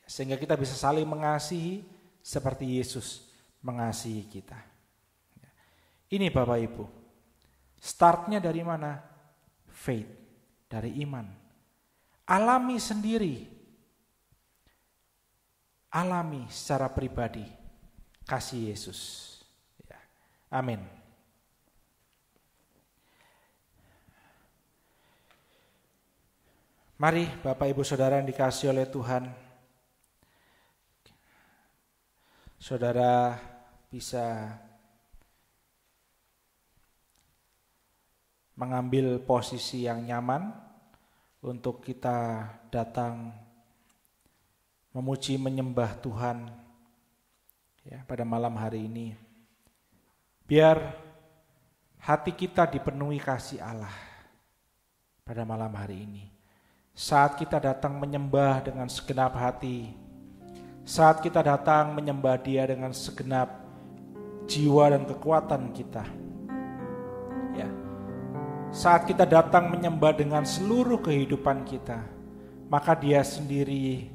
Sehingga kita bisa saling mengasihi seperti Yesus mengasihi kita. Ini Bapak Ibu. Startnya dari mana? Faith, dari iman. Alami sendiri. Alami secara pribadi kasih Yesus. Ya. Amin. Mari Bapak Ibu Saudara yang dikasihi oleh Tuhan, saudara bisa mengambil posisi yang nyaman untuk kita datang memuji menyembah Tuhan ya, pada malam hari ini. Biar hati kita dipenuhi kasih Allah pada malam hari ini. Saat kita datang menyembah dengan segenap hati, saat kita datang menyembah Dia dengan segenap jiwa dan kekuatan kita, ya. Saat kita datang menyembah dengan seluruh kehidupan kita, maka Dia sendiri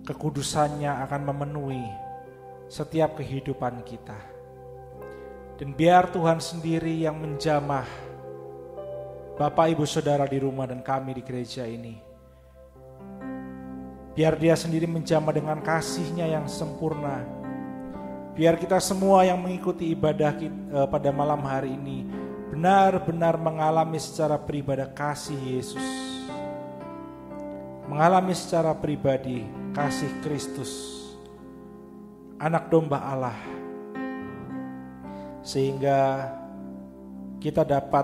kekudusannya akan memenuhi setiap kehidupan kita. Dan biar Tuhan sendiri yang menjamah Bapak Ibu Saudara di rumah dan kami di gereja ini. Biar Dia sendiri menjamah dengan kasih-Nya yang sempurna. Biar kita semua yang mengikuti ibadah kita, pada malam hari ini benar-benar mengalami secara pribadi kasih Yesus. Mengalami secara pribadi kasih Kristus, anak domba Allah. Sehingga kita dapat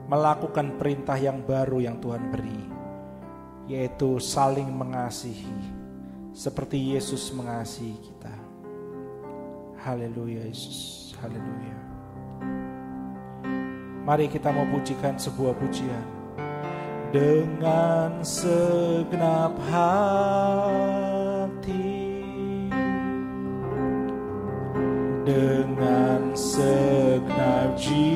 melakukan perintah yang baru yang Tuhan beri, yaitu saling mengasihi seperti Yesus mengasihi kita. Haleluya Yesus, haleluya. Mari kita mau pujikan sebuah pujian. Dengan segenap hati, dengan segenap jiwa,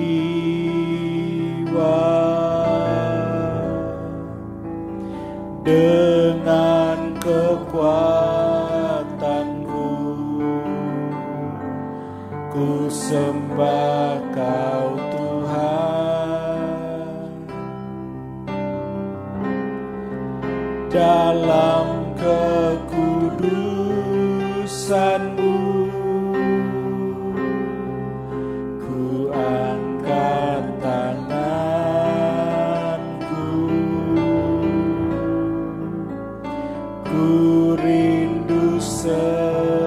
dengan kekuatanku, ku sembah Kau Tuhan. Dalam kekudusan-Mu, ku angkat tanganku, ku rindu selalu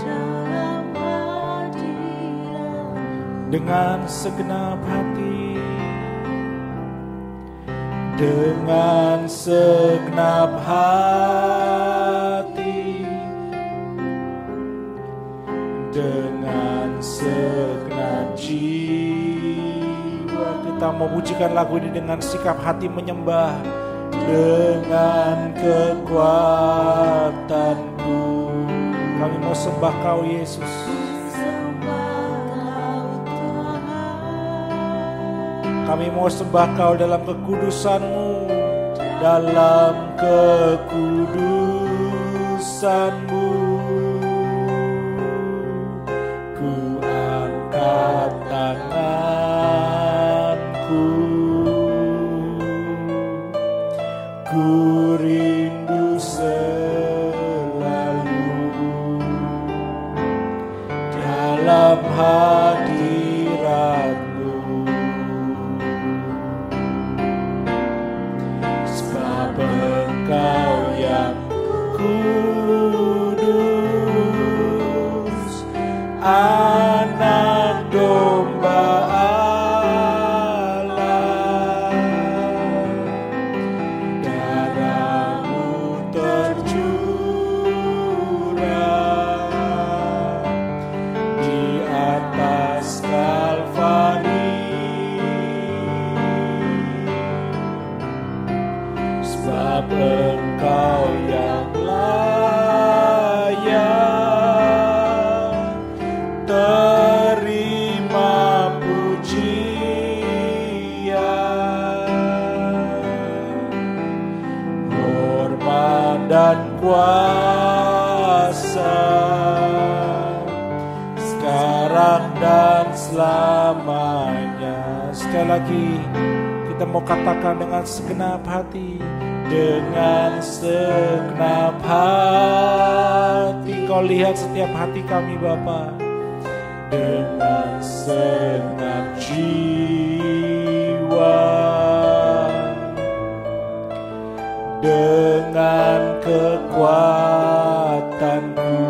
dalam dengan segenap hati, dengan segenap hati, dengan segenap jiwa. Kita mau pujikan lagu ini dengan sikap hati menyembah. Dengan kekuatanku, kami mau sembah Kau Yesus. Kami mau sembah Kau dalam kekudusan-Mu, dalam kekudusan-Mu. Ku angkat tanganku, ku rindu selalu dalam hadirat-Mu. Sebab Engkau yang kudus, Anak domba Allah. Darah-Mu tercurah di atas Kalvari. Sebab Engkau yang layak terima pujian, hormat dan kuasa, sekarang dan selamanya. Sekali lagi kita mau katakan dengan segenap hati, dengan segenap hati. Kau lihat setiap hati kami Bapa, dengan segenap jiwa, dengan kekuatanku,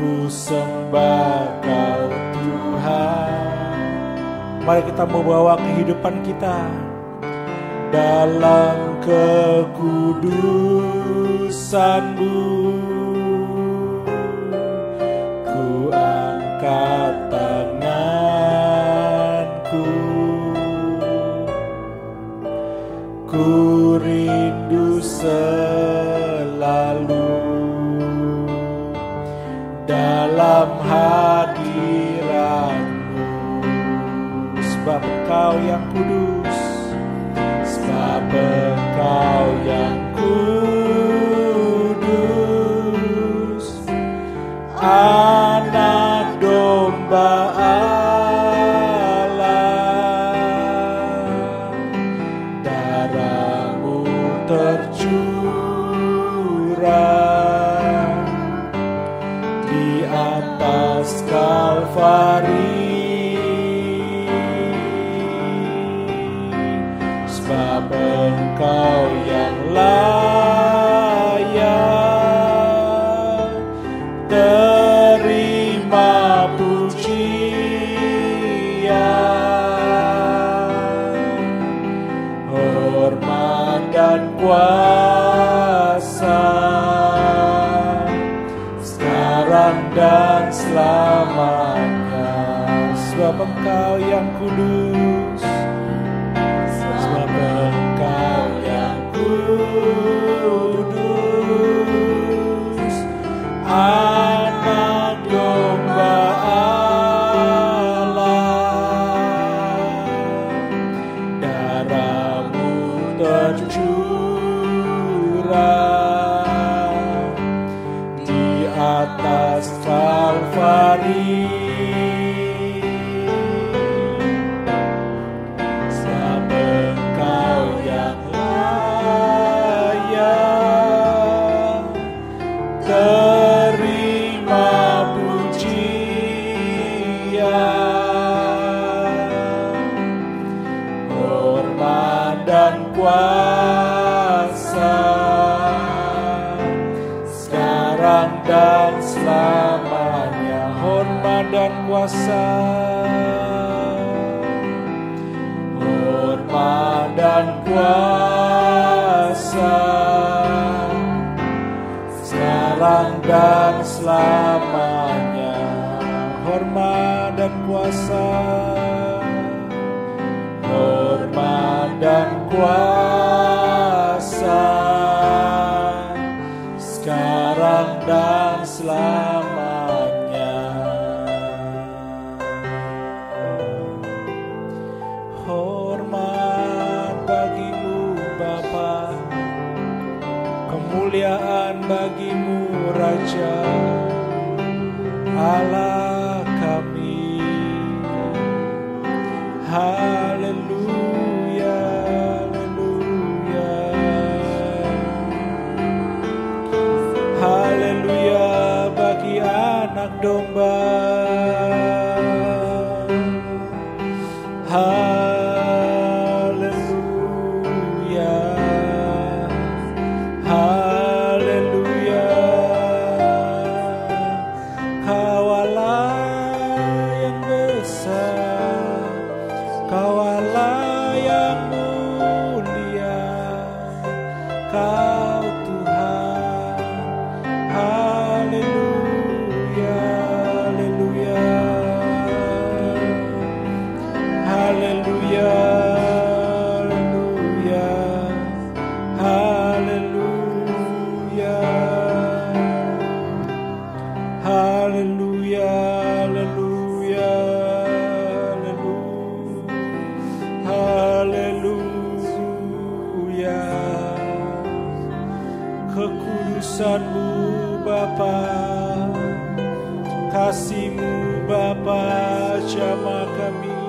ku sembah Kau Tuhan. Mari kita membawa kehidupan kita dalam kekudusan-Mu. Ku angkat tanganku, ku rindu selalu dalam hadirat-Mu. Sebab Engkau yang kudus, sebab Engkau yang kudus, Anak domba Allah. Darah-Mu tercurah di atas Kalvari. Sebab Engkau yang layak terima pujian, hormat dan kuasa, sekarang dan selamanya. Sebab Engkau yang kudus, sebab Engkau yang kudus, Anak domba Allah. Darah-Mu tercurah di atas Kalvari. Kuasa sekarang dan selamanya, hormat dan kuasa. kuasa, hormat dan kuasa, sekarang dan selamanya. Hormat dan kuasa, hormat dan kuasa, sekarang dan selamanya. Hormat bagimu Bapa, kemuliaan bagimu Raja, Allah kami. Haleluya, haleluya, haleluya bagi anak domba. Haleluya, haleluya, Kau Allah yang besar, Kau Allah yang mulia, Kau Tuhan. Haleluya, haleluya, haleluya, haleluya, haleluya, haleluya, haleluya, haleluya. Kekudusan-Mu Bapa, kasih-Mu Bapa jamah kami,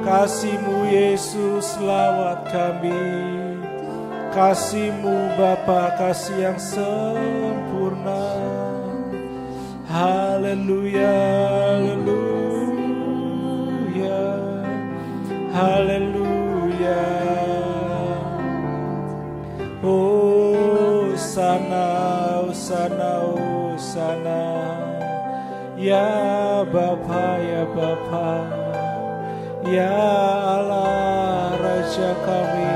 kasih-Mu Yesus lawat kami, kasih-Mu Bapa kasih yang sempurna. Haleluya, haleluya, haleluya. Hosana, hosana, hosana. Ya Bapa, ya Bapa, ya Allah Raja kami,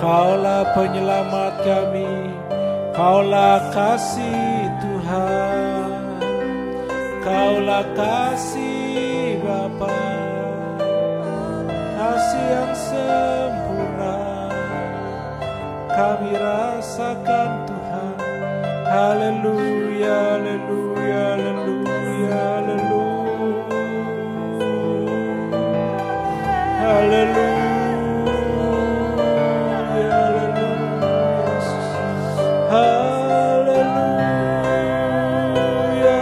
Kaulah penyelamat kami, Kaulah kasih Tuhan, Kaulah kasih Bapa, kasih yang sempurna kami rasakan Tuhan. Haleluya, haleluya, haleluya, haleluya, haleluya, haleluya,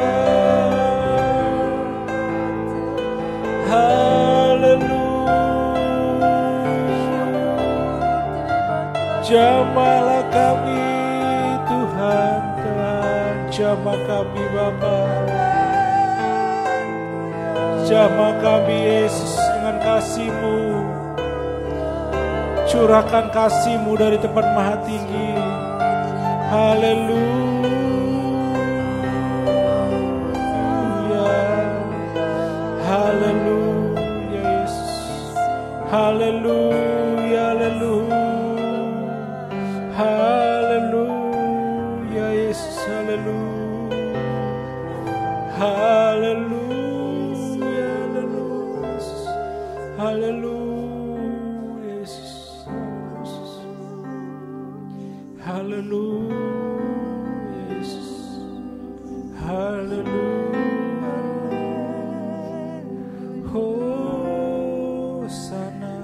haleluya. Jamahlah kami Tuhan, Tuhan, jamah kami Bapa, jamah kami Yesus dengan kasih-Mu, curahkan kasih-Mu dari tempat maha tinggi. Haleluya, haleluya Yesus, haleluya, haleluya, haleluya Yesus, haleluya, haleluya, haleluya, haleluya Yesus, haleluya Yesus, haleluya. Hosana,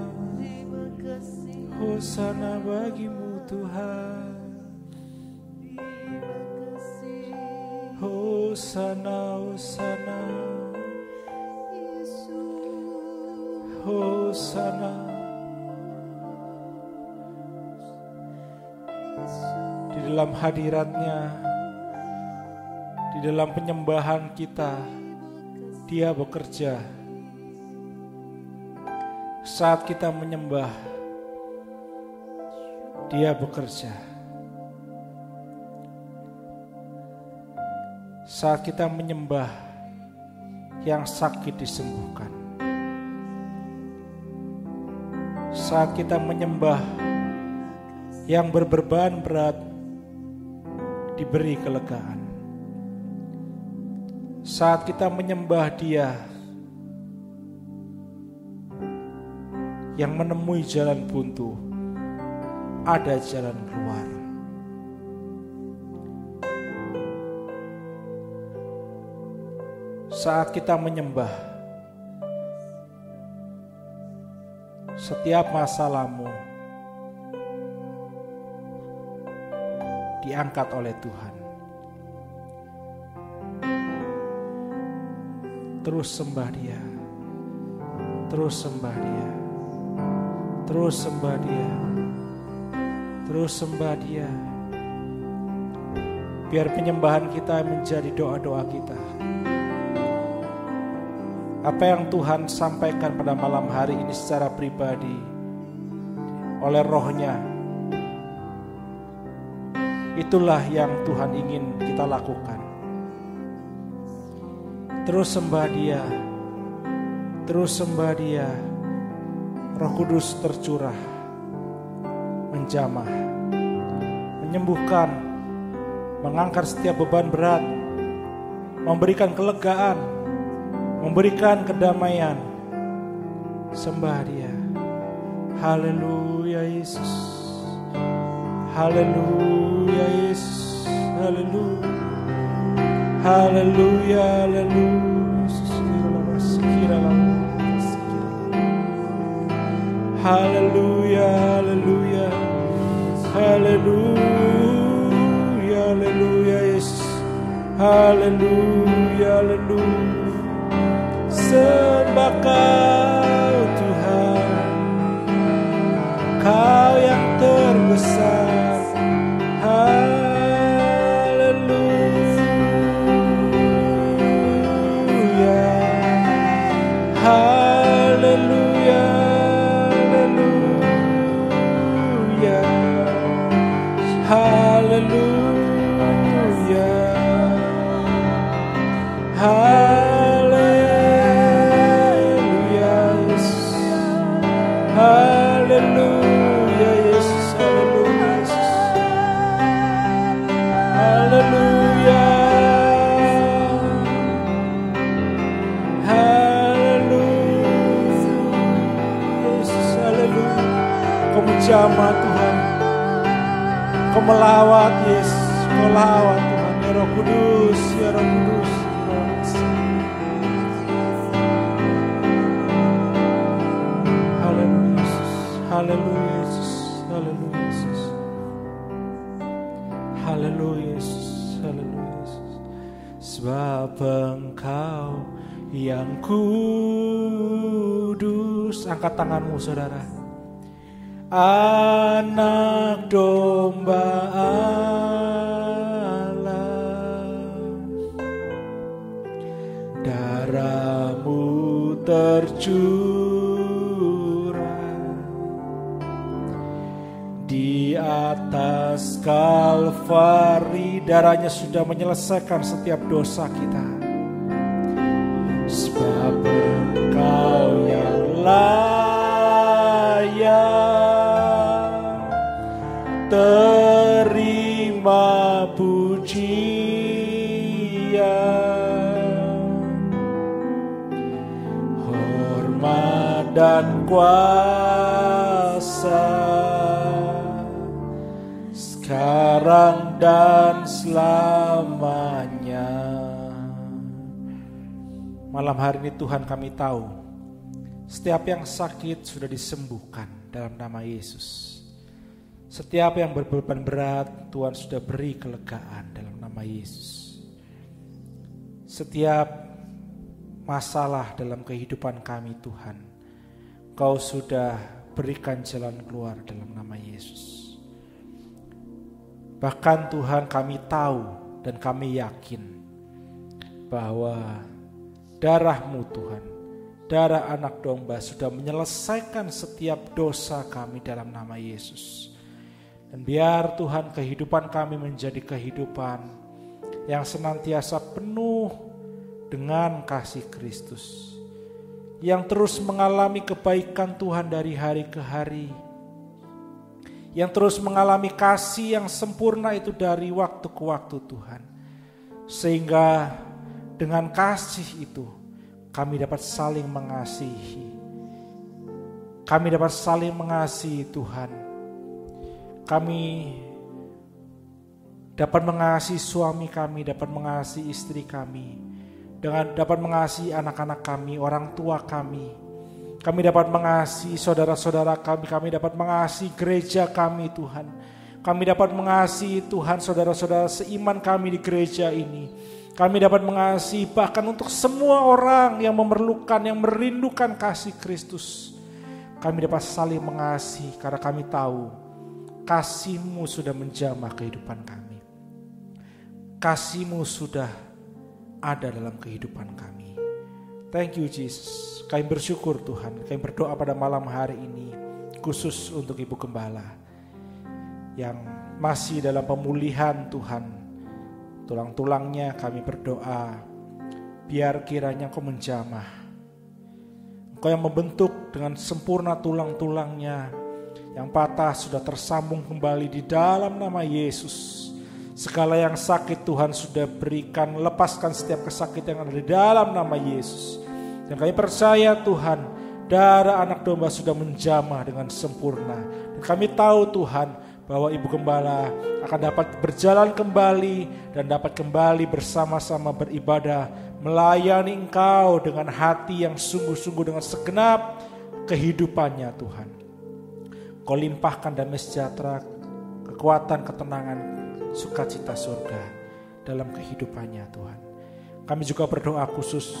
hosana bagimu Tuhan. Hosana, hosana, hosana. Di dalam hadirat-Nya, di dalam penyembahan kita, Dia bekerja. Saat kita menyembah, Dia bekerja. Saat kita menyembah, yang sakit disembuhkan. Saat kita menyembah yang berbeban berat, diberi kelegaan. Saat kita menyembah Dia yang menemui jalan buntu, ada jalan keluar. Saat kita menyembah, setiap masalahmu diangkat oleh Tuhan. Terus sembah Dia, terus sembah Dia, terus sembah Dia, terus sembah Dia. Biar penyembahan kita menjadi doa-doa kita. Apa yang Tuhan sampaikan pada malam hari ini secara pribadi oleh Roh-Nya, itulah yang Tuhan ingin kita lakukan. Terus sembah Dia, terus sembah Dia. Roh Kudus tercurah, menjamah, menyembuhkan, mengangkat setiap beban berat, memberikan kelegaan, memberikan kedamaian. Sembah Dia. Haleluya Yesus, haleluya Yesus, haleluya, haleluya, haleluya. Haleluya, haleluya, haleluya, haleluya Yesus, haleluya, haleluya. Sembah Kau Tuhan, Kau yang terbesar. Haleluya, haleluya, haleluya, haleluya, haleluya, haleluya Yesus, haleluya Yesus, haleluya, haleluya Yesus, haleluya. Kau menjamah Tuhan, Kau melawat Yesus, Kau lawat Tuhan, ya Roh Kudus, ya Roh Kudus. Haleluya Yesus, haleluya Yesus, haleluya Yesus, haleluya Yesus. Sebab Engkau yang kudus. Angkat tanganmu saudara. Anak domba Allah, darah-Mu tercurah di atas Kalvari. Darahnya sudah menyelesaikan setiap dosa kita. Sebab Engkau yang layak terima pujian, hormat dan kuasa sekarang dan selamanya. Malam hari ini Tuhan, kami tahu setiap yang sakit sudah disembuhkan dalam nama Yesus. Setiap yang berbeban berat, Tuhan sudah beri kelegaan dalam nama Yesus. Setiap masalah dalam kehidupan kami Tuhan, Kau sudah berikan jalan keluar dalam nama Yesus. Bahkan Tuhan, kami tahu dan kami yakin bahwa darah-Mu Tuhan, darah anak domba sudah menyelesaikan setiap dosa kami dalam nama Yesus. Dan biar Tuhan kehidupan kami menjadi kehidupan yang senantiasa penuh dengan kasih Kristus, yang terus mengalami kebaikan Tuhan dari hari ke hari, yang terus mengalami kasih yang sempurna itu dari waktu ke waktu Tuhan. Sehingga dengan kasih itu kami dapat saling mengasihi. Kami dapat saling mengasihi Tuhan. Kami dapat mengasihi suami kami, dapat mengasihi istri kami, dapat mengasihi anak-anak kami, orang tua kami. Kami dapat mengasihi saudara-saudara kami dapat mengasihi gereja kami Tuhan. Kami dapat mengasihi Tuhan saudara-saudara seiman kami di gereja ini. Kami dapat mengasihi bahkan untuk semua orang yang memerlukan, yang merindukan kasih Kristus. Kami dapat saling mengasihi karena kami tahu kasih-Mu sudah menjamah kehidupan kami. Kasih-Mu sudah ada dalam kehidupan kami. Thank you Jesus. Kami bersyukur Tuhan. Kami berdoa pada malam hari ini khusus untuk Ibu Gembala yang masih dalam pemulihan Tuhan. Tulang-tulangnya kami berdoa biar kiranya Engkau menjamah. Engkau yang membentuk dengan sempurna tulang-tulangnya yang patah sudah tersambung kembali di dalam nama Yesus. Segala yang sakit Tuhan sudah berikan, lepaskan setiap kesakitan yang ada di dalam nama Yesus. Dan kami percaya Tuhan, darah anak domba sudah menjamah dengan sempurna. Dan kami tahu Tuhan bahwa Ibu Gembala akan dapat berjalan kembali dan dapat kembali bersama-sama beribadah, melayani Engkau dengan hati yang sungguh-sungguh dengan segenap kehidupannya Tuhan. Kau limpahkan damai sejahtera, kekuatan, ketenangan, sukacita surga dalam kehidupannya Tuhan. Kami juga berdoa khusus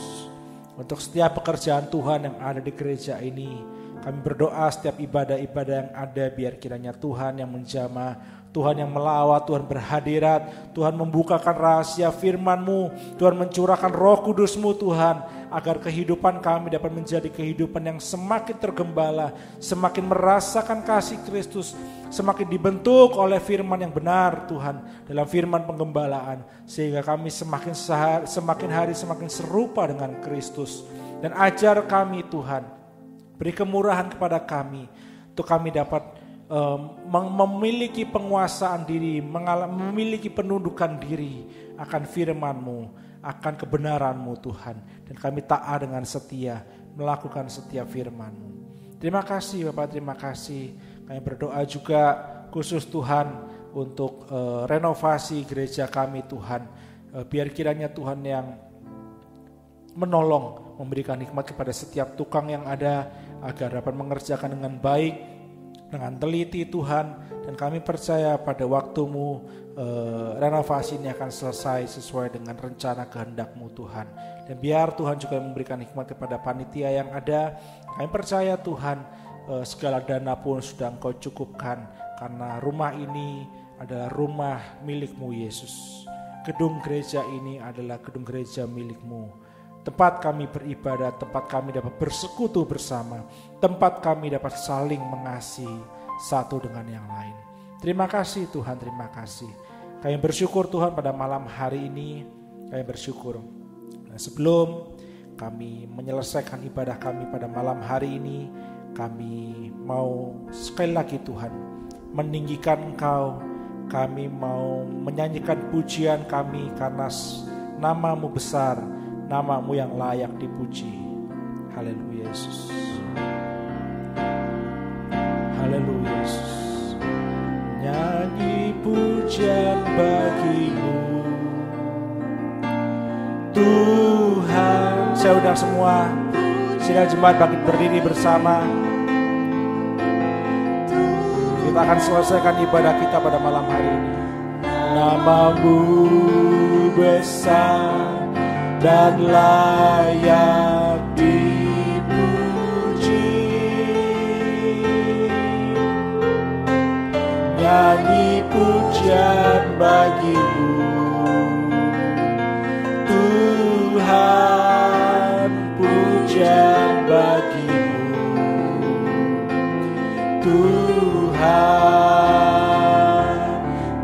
untuk setiap pekerjaan Tuhan yang ada di gereja ini. Kami berdoa setiap ibadah-ibadah yang ada biar kiranya Tuhan yang menjamah, Tuhan yang melawat, Tuhan berhadirat, Tuhan membukakan rahasia firman-Mu, Tuhan mencurahkan Roh Kudus-Mu Tuhan, agar kehidupan kami dapat menjadi kehidupan yang semakin tergembala, semakin merasakan kasih Kristus, semakin dibentuk oleh firman yang benar Tuhan, dalam firman penggembalaan, sehingga kami semakin hari semakin serupa dengan Kristus. Dan ajar kami Tuhan, beri kemurahan kepada kami, untuk kami dapat memiliki penguasaan diri, memiliki penundukan diri akan firman-Mu, akan kebenaran-Mu Tuhan. Dan kami taat dengan setia, melakukan setiap firman-Mu. Terima kasih Bapak, terima kasih. Kami berdoa juga khusus Tuhan untuk renovasi gereja kami Tuhan. Biar kiranya Tuhan yang menolong, memberikan hikmat kepada setiap tukang yang ada, agar dapat mengerjakan dengan baik, dengan teliti Tuhan. Dan kami percaya pada waktu-Mu renovasi ini akan selesai sesuai dengan rencana kehendak-Mu Tuhan. Dan biar Tuhan juga memberikan hikmat kepada panitia yang ada. Kami percaya Tuhan segala dana pun sudah Engkau cukupkan, karena rumah ini adalah rumah milik-Mu Yesus. Gedung gereja ini adalah gedung gereja milik-Mu. Tempat kami beribadah, tempat kami dapat bersekutu bersama, tempat kami dapat saling mengasihi satu dengan yang lain. Terima kasih Tuhan, terima kasih. Kami bersyukur Tuhan pada malam hari ini, kami bersyukur. Nah, sebelum kami menyelesaikan ibadah kami pada malam hari ini, kami mau sekali lagi Tuhan meninggikan Engkau. Kami mau menyanyikan pujian kami karena nama-Mu besar, nama-Mu yang layak dipuji. Haleluya Yesus. Haleluya Yesus. Nyanyi pujian bagi-Mu Tuhan. Saya undang semua, sidang jemaat bangkit berdiri bersama. Kita akan selesaikan ibadah kita pada malam hari ini. Nama-Mu besar dan layak dipuji. Nyanyi pujian bagi-Mu Tuhan, pujian bagi-Mu Tuhan.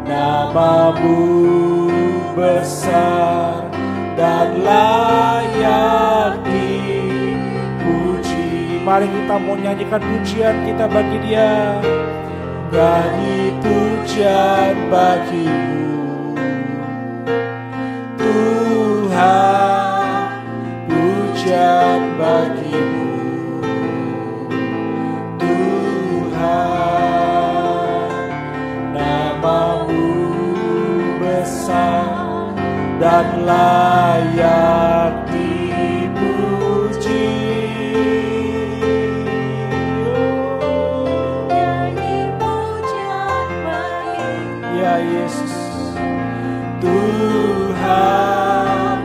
Nama-Mu besar dan layak Mari kita mau nyanyikan pujian kita bagi Dia. Nyanyi pujian bagimu Tuhan, pujian bagimu Tuhan. Namamu besar dan layak dipuji. Ya Yesus, Tuhan,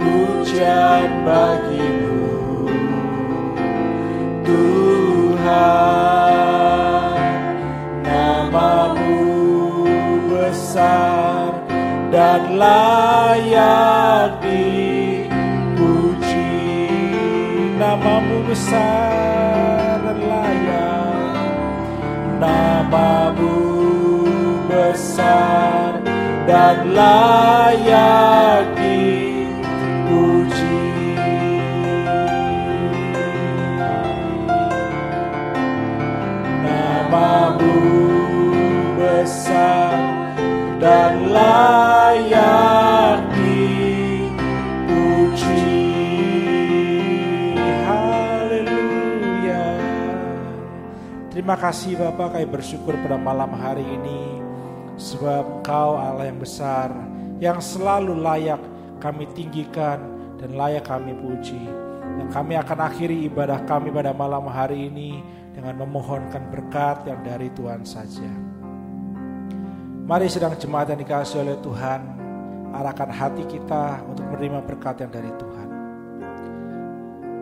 pujian bagimu Tuhan. Namamu besar dan layak dipuji. Namamu besar dan layak, namamu besar dan layak dipuji. Namamu besar dan layak dipuji. Haleluya. Terima kasih Bapa, kami bersyukur pada malam hari ini, sebab Engkau Allah yang besar, yang selalu layak kami tinggikan dan layak kami puji. Dan kami akan akhiri ibadah kami pada malam hari ini dengan memohonkan berkat yang dari Tuhan saja. Mari sedang jemaat yang dikasihi oleh Tuhan, arahkan hati kita untuk menerima berkat yang dari Tuhan.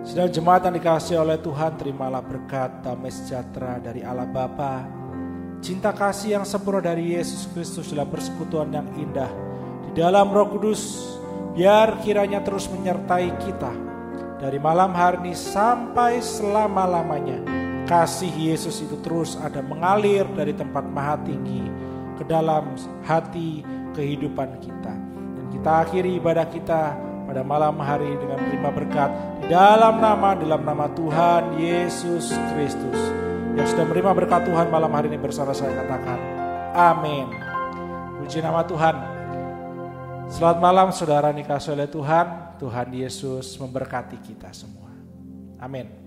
Sedang jemaat yang dikasihi oleh Tuhan, terimalah berkat damai sejahtera dari Allah Bapa, cinta kasih yang sempurna dari Yesus Kristus dalam persekutuan yang indah di dalam Roh Kudus, biar kiranya terus menyertai kita dari malam hari ini sampai selama-lamanya. Kasih Yesus itu terus ada mengalir dari tempat maha tinggi ke dalam hati kehidupan kita. Dan kita akhiri ibadah kita pada malam hari ini dengan menerima berkat di dalam nama Tuhan Yesus Kristus. Yang sudah menerima berkat Tuhan malam hari ini bersama saya katakan amin. Puji nama Tuhan. Selamat malam saudara dikasihi oleh Tuhan. Tuhan Yesus memberkati kita semua. Amin.